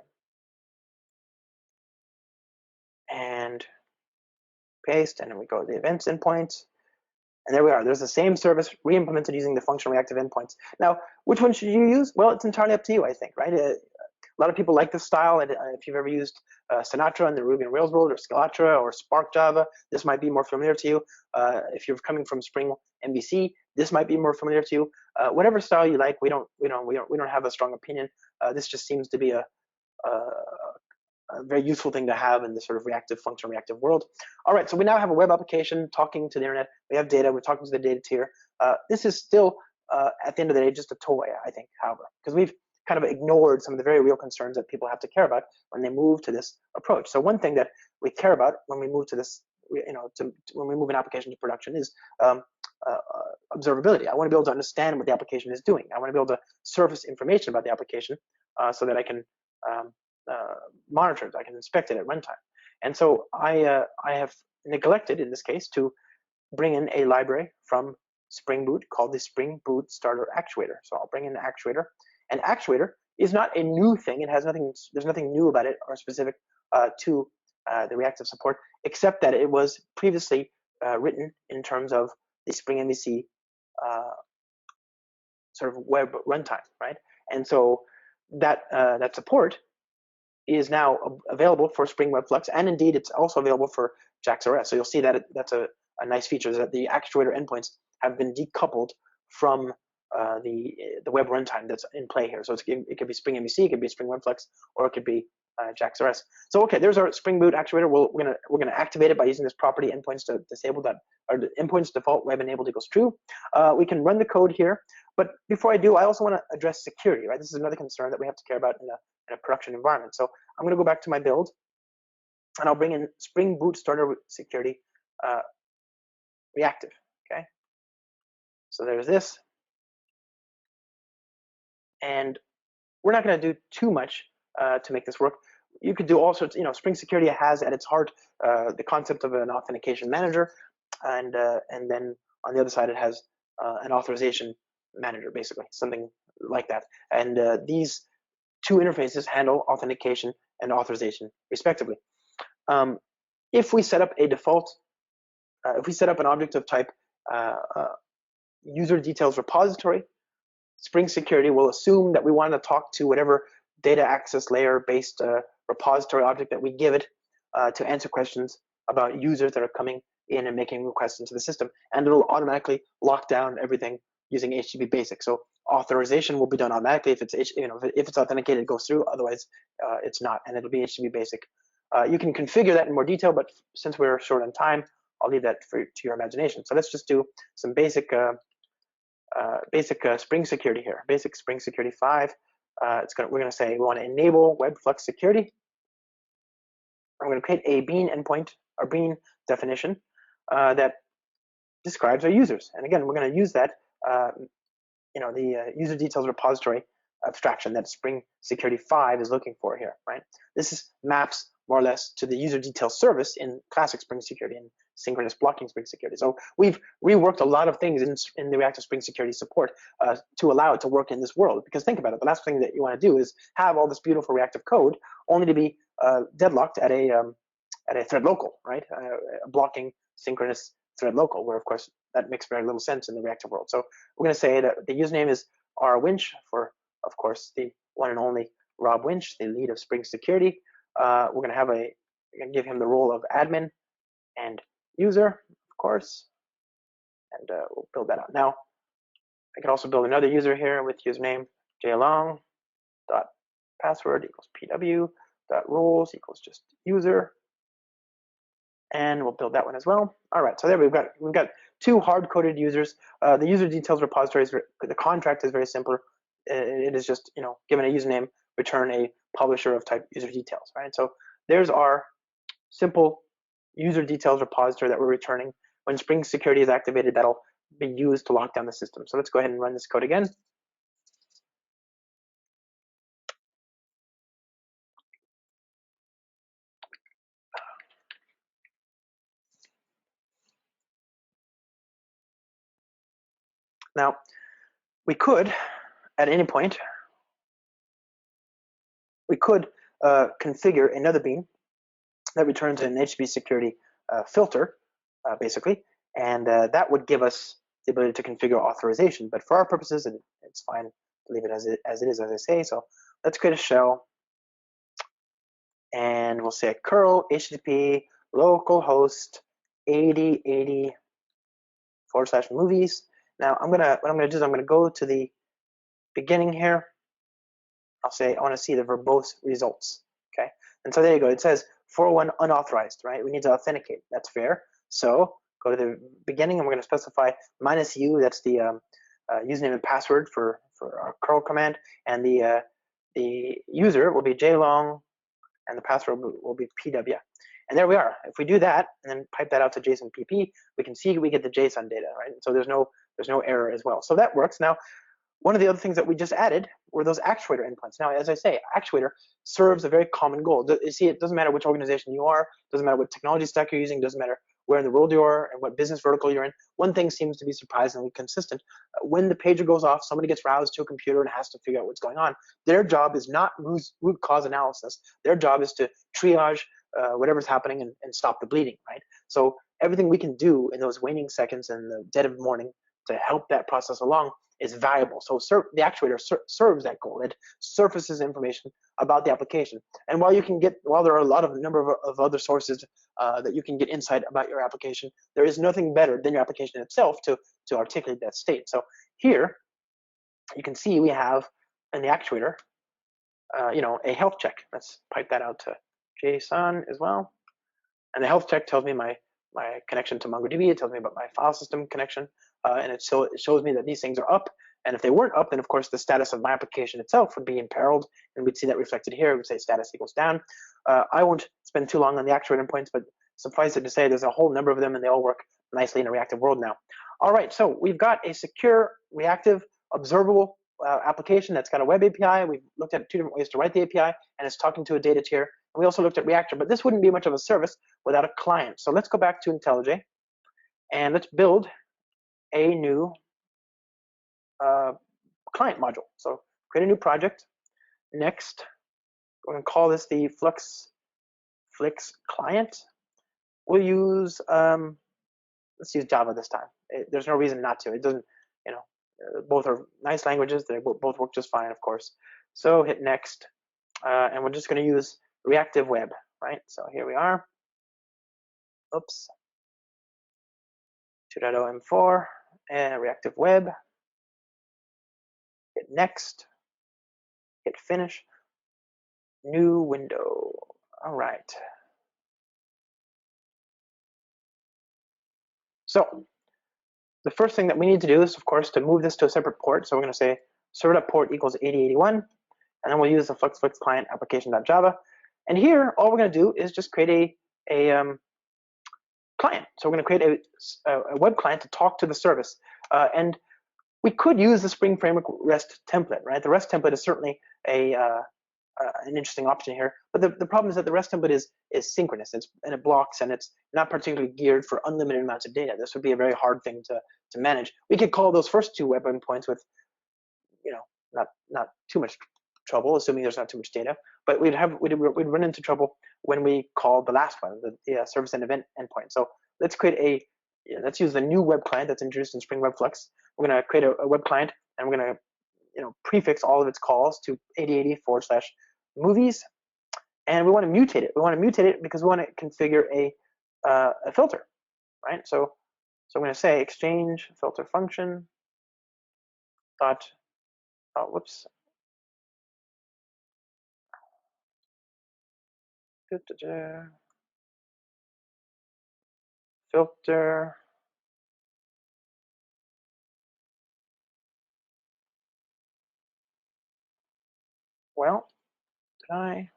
[SPEAKER 1] And paste, and then we go to the events endpoint. And there we are. There's the same service re-implemented using the function reactive endpoints. Now, which one should you use? Well, it's entirely up to you, I think, right? A lot of people like this style. And if you've ever used Sinatra in the Ruby on Rails world, or Scalatra, or Spark Java, this might be more familiar to you. If you're coming from Spring MVC, this might be more familiar to you. Whatever style you like, we don't have a strong opinion. This just seems to be a very useful thing to have in this sort of reactive function reactive world. All right, so we now have a web application talking to the internet. We have data. We're talking to the data tier. This is still, at the end of the day, just a toy, I think, however, because we've kind of ignored some of the very real concerns that people have to care about when they move to this approach. So one thing that we care about when we move to this, when we move an application to production is observability. I want to be able to understand what the application is doing. I want to be able to surface information about the application so that I can monitor it, I can inspect it at runtime. And so I have neglected, in this case, to bring in a library from Spring Boot called the Spring Boot Starter Actuator. So I'll bring in the actuator. And actuator is not a new thing. It has nothing. There's nothing new about it or specific to the reactive support, except that it was previously written in terms of the Spring MVC sort of web runtime, right? And so that support is now available for Spring Web Flux, and indeed it's also available for JAX-RS. So you'll see that that's a nice feature, is that the actuator endpoints have been decoupled from the web runtime that's in play here. So it could be Spring MVC, it could be Spring Web Flux, or it could be JAX-RS. So okay, there's our Spring Boot actuator. We're gonna activate it by using this property endpoints to disable that, or the endpoints default web enabled equals true. We can run the code here, but before I do, I also want to address security. Right, this is another concern that we have to care about in a production environment. So I'm gonna go back to my build, and I'll bring in Spring Boot Starter Security Reactive. Okay, so there's this, and we're not going to do too much to make this work. You could do all sorts. Spring Security has at its heart the concept of an authentication manager, and then on the other side it has an authorization manager, basically something like that. And these two interfaces handle authentication and authorization respectively. If we set up a default, if we set up an object of type user details repository, Spring Security will assume that we want to talk to whatever data access layer based repository object that we give it to answer questions about users that are coming in and making requests into the system, and it'll automatically lock down everything using HTTP basic. So authorization will be done automatically. If it's authenticated, it goes through. Otherwise, it's not, and it'll be HTTP basic. You can configure that in more detail, but since we're short on time, I'll leave that to your imagination. So let's just do some basic Spring Security here. Basic Spring Security 5. We're going to say we want to enable WebFlux security. I'm going to create a bean endpoint or bean definition that describes our users. And again, we're going to use that, the user details repository abstraction that Spring Security 5 is looking for here, right? This maps more or less to the user details service in classic Spring Security and synchronous blocking Spring Security. So we've reworked a lot of things in the Reactive Spring Security support to allow it to work in this world. Because think about it, the last thing that you want to do is have all this beautiful reactive code only to be deadlocked at a thread local, right? Blocking synchronous thread local, where of course that makes very little sense in the reactive world. So we're going to say that the username is rwinch for, of course, the one and only Rob Winch, the lead of Spring Security. We're going to give him the role of admin and user, of course, and we'll build that out. Now, I can also build another user here with username jlong.password equals pw.roles equals just user, and we'll build that one as well. All right, so there we've got two hard-coded users. The user details repository the contract is very simple. It is just given a username, return a publisher of type user details, right? So there's our simple user details repository that we're returning. When Spring Security is activated, that'll be used to lock down the system. So let's go ahead and run this code again. Now, we could, at any point, configure another bean that returns an HTTP security filter, basically, and that would give us the ability to configure authorization. But for our purposes, it's fine to leave it as it is, as I say. So let's create a shell, and we'll say curl HTTP localhost 8080/movies. Now what I'm gonna do is I'm gonna go to the beginning here. I'll say I want to see the verbose results. Okay, and so there you go. It says 401 unauthorized, right? We need to authenticate. That's fair. So go to the beginning, and we're going to specify -u. That's the username and password for our curl command, and the user will be jlong, and the password will be pw. And there we are. If we do that and then pipe that out to JSON PP, we can see we get the JSON data, right? So there's no error as well. So that works. Now, one of the other things that we just added were those actuator endpoints. Now, as I say, actuator serves a very common goal. You see, it doesn't matter which organization you are, doesn't matter what technology stack you're using, doesn't matter where in the world you are and what business vertical you're in. One thing seems to be surprisingly consistent. When the pager goes off, somebody gets roused to a computer and has to figure out what's going on. Their job is not root cause analysis. Their job is to triage whatever's happening and stop the bleeding, right? So everything we can do in those waning seconds in the dead of morning to help that process along is valuable. So the actuator serves that goal. It surfaces information about the application. And while there are a lot of number of other sources that you can get insight about your application, there is nothing better than your application itself to articulate that state. So here you can see we have in the actuator a health check. Let's pipe that out to JSON as well. And the health check tells me my connection to MongoDB. It tells me about my file system connection, and it shows me that these things are up. And if they weren't up, then of course the status of my application itself would be imperiled, and we'd see that reflected here. We'd say status equals down. I won't spend too long on the actual endpoints, but suffice it to say there's a whole number of them, and they all work nicely in a reactive world now. All right, so we've got a secure, reactive, observable application that's got a web API. We've looked at 2 different ways to write the API, and it's talking to a data tier. And we also looked at Reactor, but this wouldn't be much of a service without a client. So let's go back to IntelliJ, and let's build a new client module. So create a new project. Next, we're going to call this the Flix client. We'll use, let's use Java this time. There's no reason not to. It doesn't, both are nice languages. They both work just fine, of course. So hit next, and we're just going to use reactive web, right? So here we are. Oops. 2.0 M4 and reactive web. Hit next. Hit finish. New window. All right. So the first thing that we need to do is, of course, to move this to a separate port. So we're going to say server.port equals 8081, and then we'll use the Flix client application.java. And here, all we're going to do is just create a client. So we're going to create a web client to talk to the service. And we could use the Spring Framework REST template, right? The REST template is certainly an interesting option here. But the problem is that the REST template is synchronous, and it blocks, and it's not particularly geared for unlimited amounts of data. This would be a very hard thing to manage. We could call those first 2 web endpoints with, not too much trouble, assuming there's not too much data. But we'd run into trouble when we call the last one, the service and event endpoint. So let's create let's use the new web client that's introduced in Spring Web Flux. We're going to create a web client, and we're going to prefix all of its calls to 8080/movies, and we want to mutate it. We want to mutate it because we want to configure a filter, right? So I'm going to say exchange filter function dot filter well, did I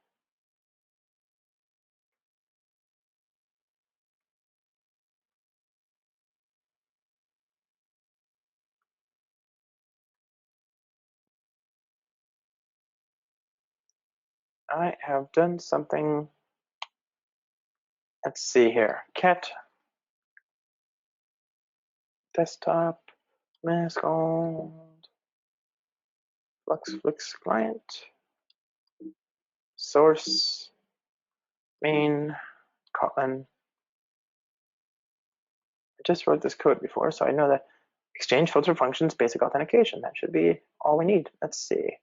[SPEAKER 1] have done something? Let's see here. Cat desktop mask on Flix client source main Kotlin. I just wrote this code before, so I know that exchange filter functions basic authentication. That should be all we need. Let's see.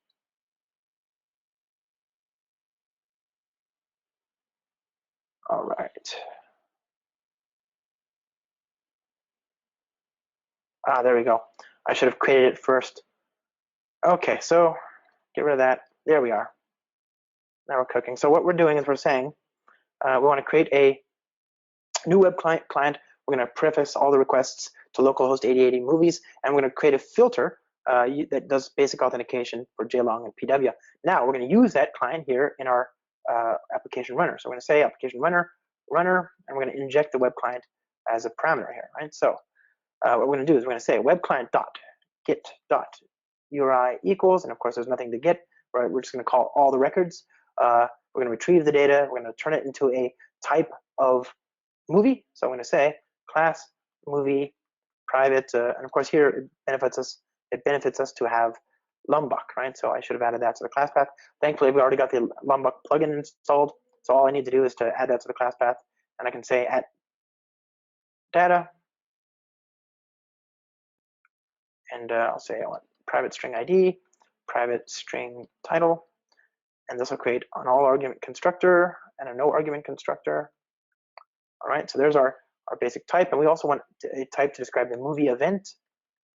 [SPEAKER 1] All right. There we go. I should have created it first. Okay, so get rid of that. There we are. Now we're cooking. So what we're doing is we're saying we want to create a new web client. We're going to preface all the requests to localhost 8080 movies, and we're going to create a filter that does basic authentication for JLong and PW. Now we're going to use that client here in our application runner. So we're going to say application runner, and we're going to inject the web client as a parameter here, right? So what we're going to do is we're going to say web client dot get dot URI equals, and of course there's nothing to get, right? We're just going to call all the records. We're going to retrieve the data. We're going to turn it into a type of movie. So I'm going to say class movie private, and of course here it benefits us to have Lombok, right? So I should have added that to the class path. Thankfully, we already got the Lombok plugin installed, so all I need to do is to add that to the class path, and I can say at data, and I'll say I want private string ID, private string title, and this will create an all argument constructor and a no argument constructor. All right, so there's our basic type, and we also want a type to describe the movie event,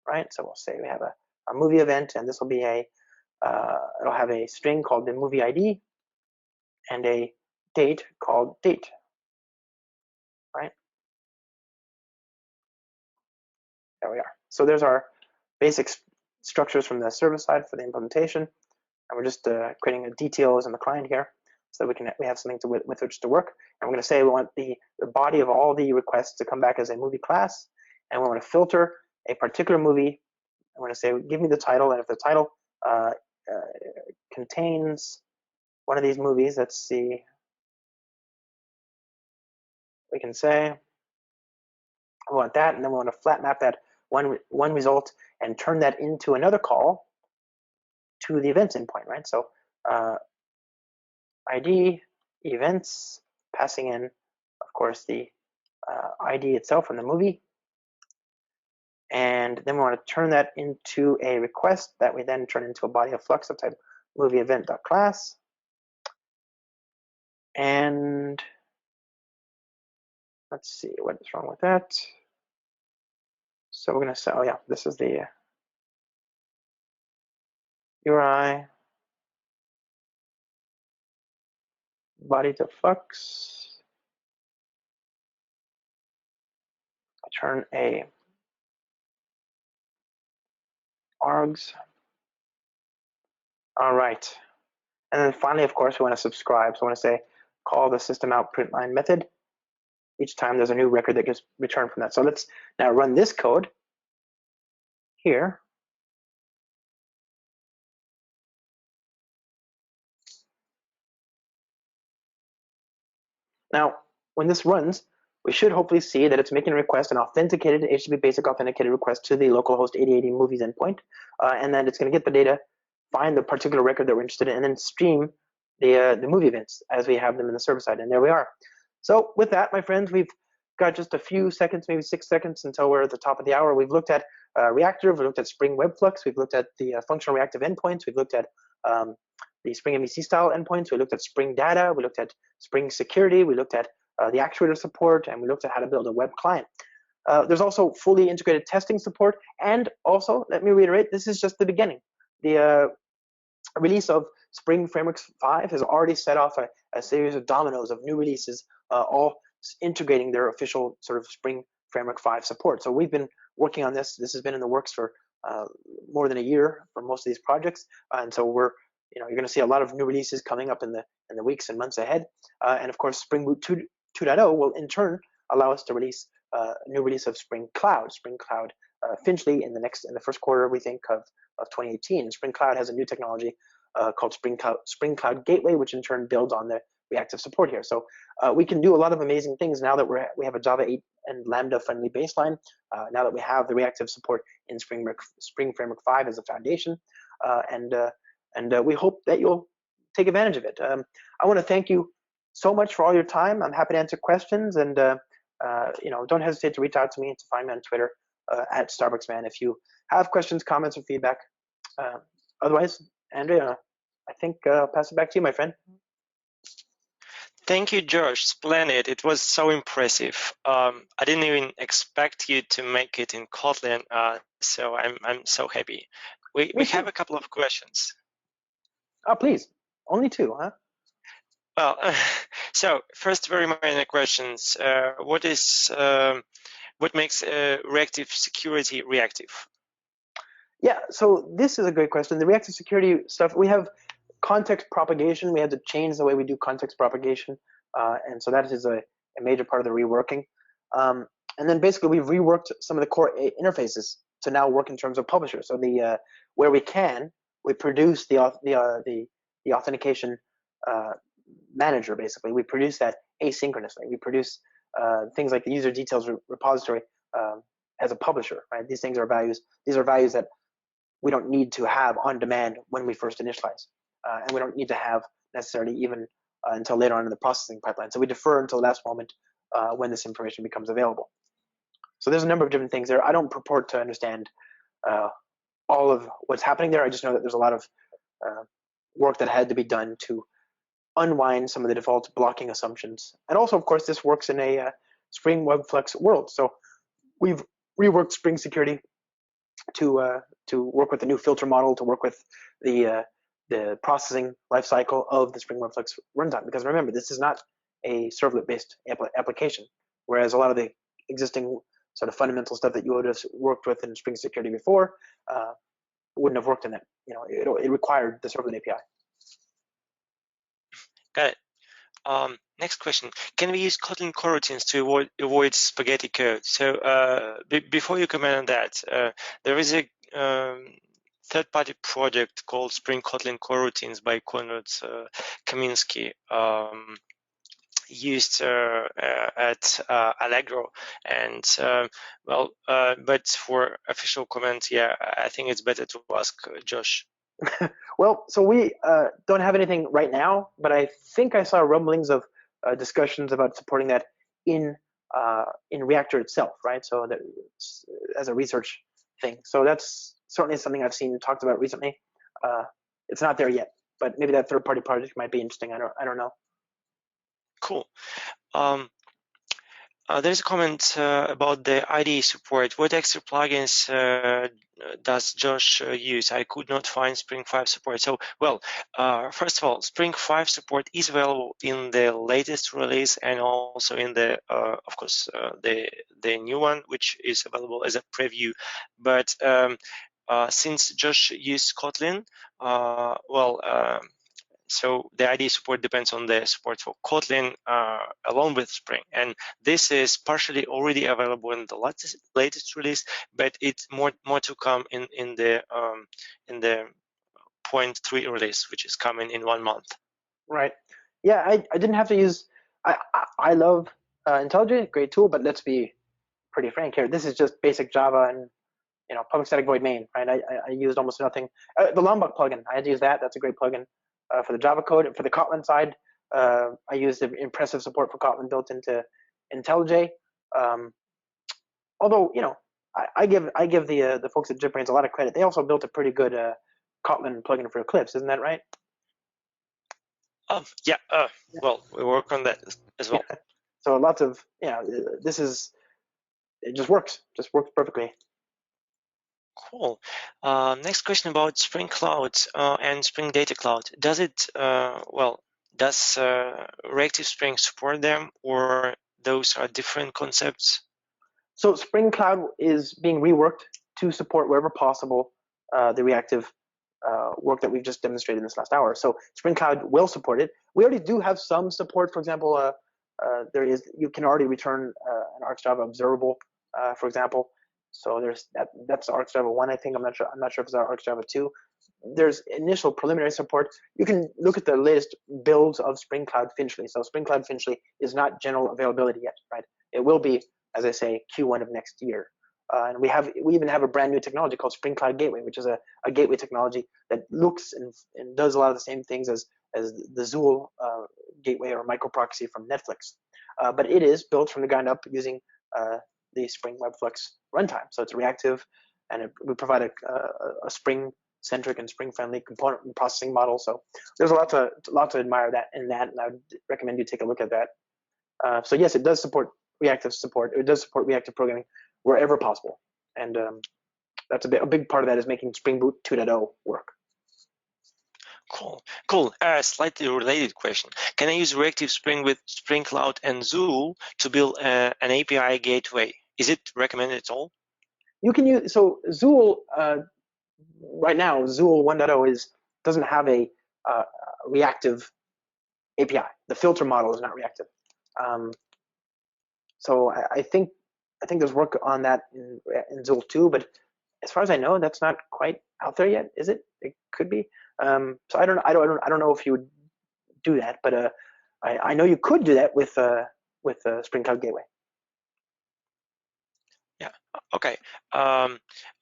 [SPEAKER 1] right? So we'll say we have a movie event, and this will be a it'll have a string called the movie ID and a date called date, right? There we are. So there's our basic structures from the server side for the implementation, and we're just creating the details in the client here, so that we have something with which to work. And we're going to say we want the body of all the requests to come back as a movie class, and we want to filter a particular movie. I'm going to say, give me the title, and if the title contains one of these movies, let's see, we can say we want that, and then we want to flat map that one result and turn that into another call to the events endpoint, right? So ID events, passing in, of course, the ID itself from the movie, and then we want to turn that into a request that we then turn into a body of flux of type movie event.class. And let's see what is wrong with that. So we're going to say, oh yeah, this is the URI body to flux. I turn a args. All right. And then finally, of course, we want to subscribe. So I want to say, call the system out print line method. Each time there's a new record that gets returned from that. So let's now run this code here. Now, when this runs, we should hopefully see that it's making a request, an authenticated HTTP basic authenticated request to the localhost 8080 movies endpoint, and then it's going to get the data, find the particular record that we're interested in, and then stream the movie events as we have them in the server side. And there we are. So with that, my friends, we've got just a few seconds, maybe 6 seconds until we're at the top of the hour. We've looked at Reactive, we've looked at Spring Web Flux, we've looked at the functional reactive endpoints, we've looked at the Spring MVC style endpoints, we looked at Spring Data, we looked at Spring Security, we looked at the actuator support, and we looked at how to build a web client. There's also fully integrated testing support, and also, let me reiterate, this is just the beginning. The release of Spring Framework 5 has already set off a series of dominoes of new releases, all integrating their official sort of Spring Framework 5 support. So we've been working on this. This has been in the works for more than a year for most of these projects, and so you're going to see a lot of new releases coming up in the weeks and months ahead. And of course, Spring Boot 2.0 will in turn allow us to release a new release of Spring Cloud Finchley in the first quarter, we think, of 2018. And Spring Cloud has a new technology called Spring Cloud Gateway, which in turn builds on the reactive support here. So we can do a lot of amazing things now that we have a Java 8 and Lambda friendly baseline. Now that we have the reactive support in Spring Framework 5 as a foundation, and we hope that you'll take advantage of it. I want to thank you so much for all your time. I'm happy to answer questions, and don't hesitate to reach out to me and to find me on Twitter at StarbucksMan if you have questions, comments, or feedback. Otherwise, Andrea, I think I'll pass it back to you, my friend.
[SPEAKER 2] Thank you, George. Splendid. It was so impressive. I didn't even expect you to make it in Kotlin, so I'm so happy. We have a couple of questions.
[SPEAKER 1] Oh, please. Only 2, huh?
[SPEAKER 2] Well, so first, very minor questions. What makes reactive security reactive?
[SPEAKER 1] Yeah, so this is a great question. The reactive security stuff, we have context propagation. We had to change the way we do context propagation, and so that is a major part of the reworking. And then basically we've reworked some of the core interfaces to now work in terms of publishers. So where we can, we produce the authentication manager. Basically, we produce that asynchronously. We produce things like the user details repository as a publisher. Right? These things are values. These are values that we don't need to have on demand when we first initialize, and we don't need to have necessarily even until later on in the processing pipeline. So we defer until the last moment when this information becomes available. So there's a number of different things there. I don't purport to understand all of what's happening there. I just know that there's a lot of work that had to be done to unwind some of the default blocking assumptions. And also, of course, this works in a Spring Web Flux world. So we've reworked Spring Security to work with the new filter model, to work with the processing lifecycle of the Spring Webflux runtime. Because remember, this is not a servlet-based application, whereas a lot of the existing sort of fundamental stuff that you would have worked with in Spring Security before wouldn't have worked in that. It required the servlet API.
[SPEAKER 2] Got it. Next question: can we use Kotlin coroutines to avoid spaghetti code? So before you comment on that, there is a third-party project called Spring Kotlin Coroutines by Konrad Kaminsky, used at Allegro, and but for official comment, yeah, I think it's better to ask Josh.
[SPEAKER 1] Well, so we don't have anything right now, but I think I saw rumblings of discussions about supporting that in Reactor itself, right? So that as a research thing. So that's certainly something I've seen talked about recently. It's not there yet, but maybe that third-party project might be interesting. I don't know.
[SPEAKER 2] Cool. There's a comment about the IDE support. What extra plugins does Josh use? I could not find Spring 5 support. So, well, first of all, Spring 5 support is available in the latest release and also in the, of course, the new one, which is available as a preview. But since Josh used Kotlin, so the IDE support depends on the support for Kotlin along with Spring, and this is partially already available in the latest release, but it's more to come in the 0.3 release, which is coming in 1 month.
[SPEAKER 1] Right. Yeah, I didn't have to use. I love IntelliJ, great tool, but let's be pretty frank here. This is just basic Java and public static void main, right? I used almost nothing. The Lombok plugin, I had to use that. That's a great plugin. For the Java code. For the Kotlin side, I used the impressive support for Kotlin built into IntelliJ. Although I give the folks at JetBrains a lot of credit. They also built a pretty good Kotlin plugin for Eclipse, isn't that right?
[SPEAKER 2] Yeah. Well, we work on that as well.
[SPEAKER 1] Yeah. So lots of it just works perfectly.
[SPEAKER 2] Cool. Next question about Spring Cloud and Spring Data Cloud. Does it, does Reactive Spring support them, or those are different concepts?
[SPEAKER 1] So Spring Cloud is being reworked to support wherever possible the reactive work that we've just demonstrated in this last hour. So Spring Cloud will support it. We already do have some support. For example, you can already return an ArcsJava observable, for example. So that's ArcsJava 1, I think. I'm not sure if it's ArcsJava 2. There's initial preliminary support. You can look at the latest builds of Spring Cloud Finchley. So Spring Cloud Finchley is not general availability yet, right? It will be, as I say, Q1 of next year. And we even have a brand new technology called Spring Cloud Gateway, which is a gateway technology that looks and does a lot of the same things as the Zool gateway or microproxy from Netflix. But it is built from the ground up using the Spring Webflux runtime. So it's reactive, and we provide a Spring-centric and Spring-friendly component and processing model. So there's a lot to admire in that, and I would recommend you take a look at that. So yes, it does support reactive support. It does support reactive programming wherever possible, and that's a big part of that is making Spring Boot 2.0 work.
[SPEAKER 2] Cool. Slightly related question. Can I use Reactive Spring with Spring Cloud and Zool to build an API gateway? Is it recommended at all?
[SPEAKER 1] You can use, so Zool, right now, Zool 1.0 doesn't have a reactive API. The filter model is not reactive. So I think there's work on that in Zool 2, but as far as I know, that's not quite out there yet, is it? It could be. So I don't know if you would do that, but I know you could do that with Spring Cloud Gateway.
[SPEAKER 2] Yeah. Okay.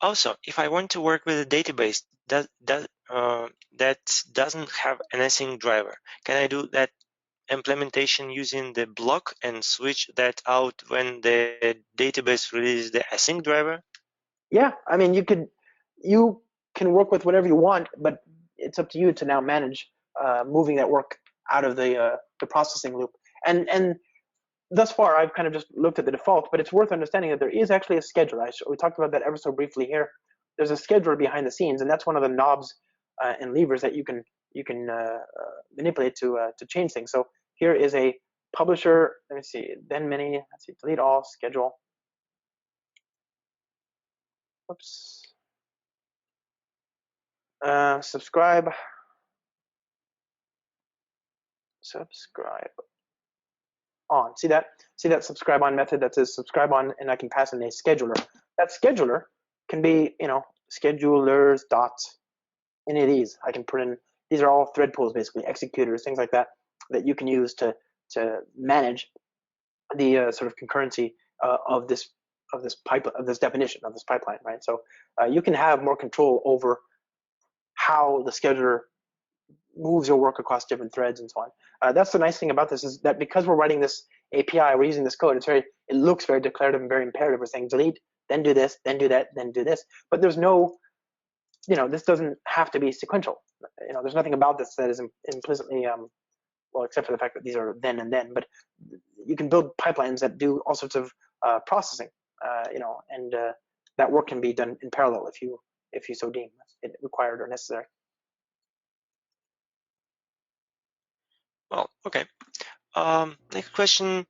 [SPEAKER 2] Also, if I want to work with a database that doesn't have an async driver, can I do that implementation using the block and switch that out when the database releases the async driver?
[SPEAKER 1] Yeah, I mean, you can work with whatever you want, but it's up to you to now manage moving that work out of the processing loop. And thus far, I've kind of just looked at the default, but it's worth understanding that there is actually a scheduler. We talked about that ever so briefly here. there's a scheduler behind the scenes, and that's one of the knobs and levers that you can manipulate to change things. So here is a publisher. Let me see. Then many. Let's see. Delete all. Schedule. Oops. Subscribe. Subscribe on. See that? See that subscribe on method that says subscribe on, and I can pass in a scheduler. That scheduler can be, schedulers dot any of these. I can put in, these are all thread pools, basically executors, things like that that you can use to manage the sort of concurrency of this definition of this pipeline, right? So you can have more control over how the scheduler moves your work across different threads and so on. That's the nice thing about this, is that because we're writing this API, we're using this code. It looks very declarative and very imperative. We're saying delete, then do this, then do that, then do this. But there's no, this doesn't have to be sequential. There's nothing about this that is implicitly, well, except for the fact that these are then and then. But you can build pipelines that do all sorts of processing, and that work can be done in parallel if you so deem it required or necessary.
[SPEAKER 2] Well, okay. Next question: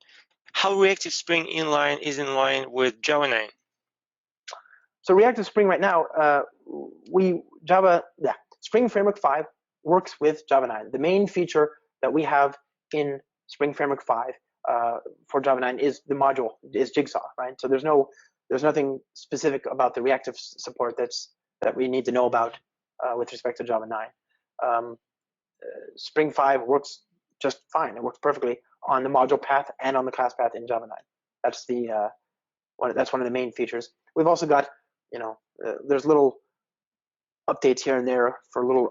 [SPEAKER 2] how Reactive Spring inline is in line with Java 9?
[SPEAKER 1] So Reactive Spring right now, Spring Framework 5 works with Java 9. The main feature that we have in Spring Framework 5 for Java 9 is the module, is Jigsaw, right? So there's nothing specific about the reactive support that we need to know about with respect to Java 9. Spring 5 works just fine. It works perfectly on the module path and on the class path in Java 9. That's that's one of the main features. We've also got, there's little updates here and there for little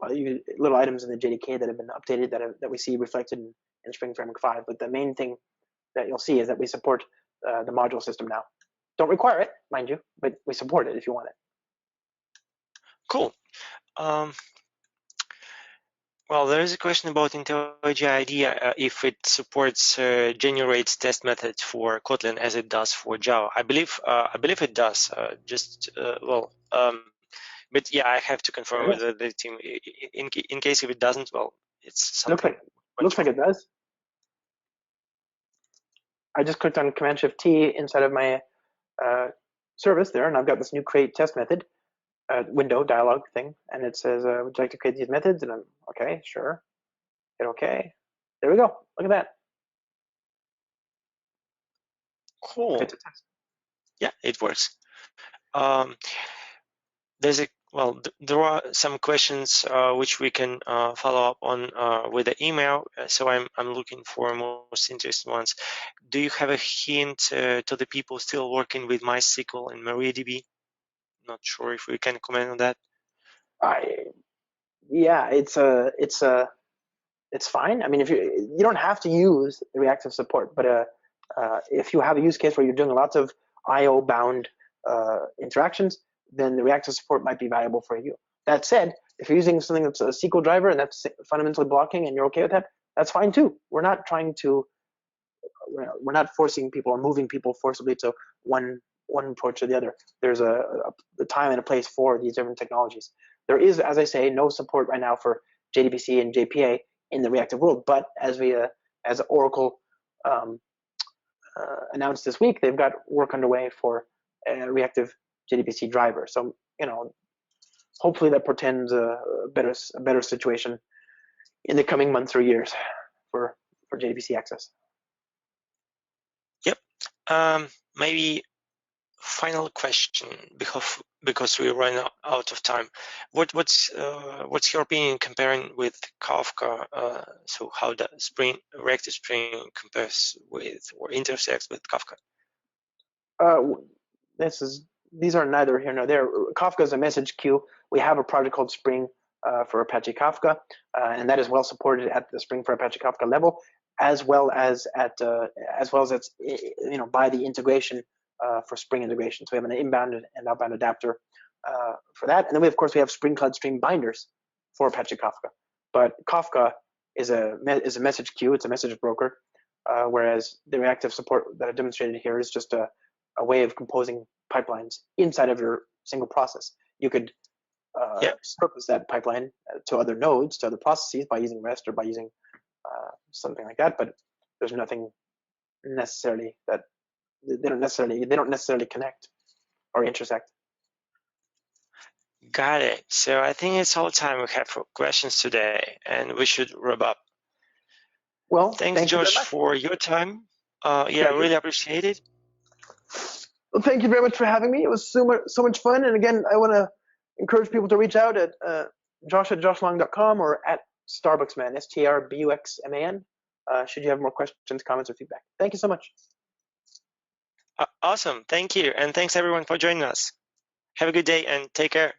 [SPEAKER 1] items in the JDK that have been updated that we see reflected in Spring Framework 5. But the main thing that you'll see is that we support the module system now. Don't require it, mind you, but we support it if you want it.
[SPEAKER 2] Cool. Well, there is a question about IntelliJ IDEA, if it supports generates test methods for Kotlin as it does for Java. I believe it does. But yeah, I have to confirm with the team. In case if it doesn't, well, it's something.
[SPEAKER 1] Looks like it does. I just clicked on Command-Shift-T inside of my service there, and I've got this new create test method window dialog thing, and it says, would you like to create these methods? And I'm okay, sure. Hit okay. There we go. Look at that.
[SPEAKER 2] Cool. Yeah, it works. There are some questions which we can follow up on with the email. So I'm looking for most interesting ones. Do you have a hint to the people still working with MySQL and MariaDB? Not sure if we can comment on that.
[SPEAKER 1] Yeah, it's fine. I mean, if you don't have to use the reactive support, but if you have a use case where you're doing lots of I/O bound interactions, then the reactive support might be valuable for you. That said, if you're using something that's a SQL driver and that's fundamentally blocking and you're okay with that, that's fine too. We're not forcing people or moving people forcibly to one approach or the other. There's a time and a place for these different technologies. There is, as I say, no support right now for JDBC and JPA in the reactive world, but as Oracle announced this week, they've got work underway for a reactive JDBC driver. So hopefully that portends a better situation in the coming months or years for JDBC access.
[SPEAKER 2] Yep. Maybe final question because we run out of time. What's your opinion comparing with Kafka? So how does Reactive Spring compares with or intersects with Kafka?
[SPEAKER 1] These are neither here nor there. Kafka is a message queue. We have a project called Spring for Apache Kafka, and that is well supported at the Spring for Apache Kafka level, as well as by the integration for Spring integration. So we have an inbound and outbound adapter for that, and then of course we have Spring Cloud Stream binders for Apache Kafka. But Kafka is a message queue. It's a message broker, whereas the reactive support that I demonstrated here is just a way of composing pipelines inside of your single process. You could
[SPEAKER 2] Yeah.
[SPEAKER 1] surface that pipeline to other nodes, to other processes by using REST or by using something like that. But there's nothing necessarily that they don't necessarily connect or intersect.
[SPEAKER 2] Got it. So I think it's all the time we have for questions today, and we should wrap up.
[SPEAKER 1] Well,
[SPEAKER 2] Thanks,
[SPEAKER 1] thank you very
[SPEAKER 2] Josh,
[SPEAKER 1] much.
[SPEAKER 2] for your time. Yeah, really appreciate it.
[SPEAKER 1] Well, thank you very much for having me. It was so much fun. And again, I want to encourage people to reach out at josh@joshlong.com or at Starbucksman, STRBUXMAN, should you have more questions, comments, or feedback. Thank you so much.
[SPEAKER 2] Awesome. Thank you. And thanks, everyone, for joining us. Have a good day and take care.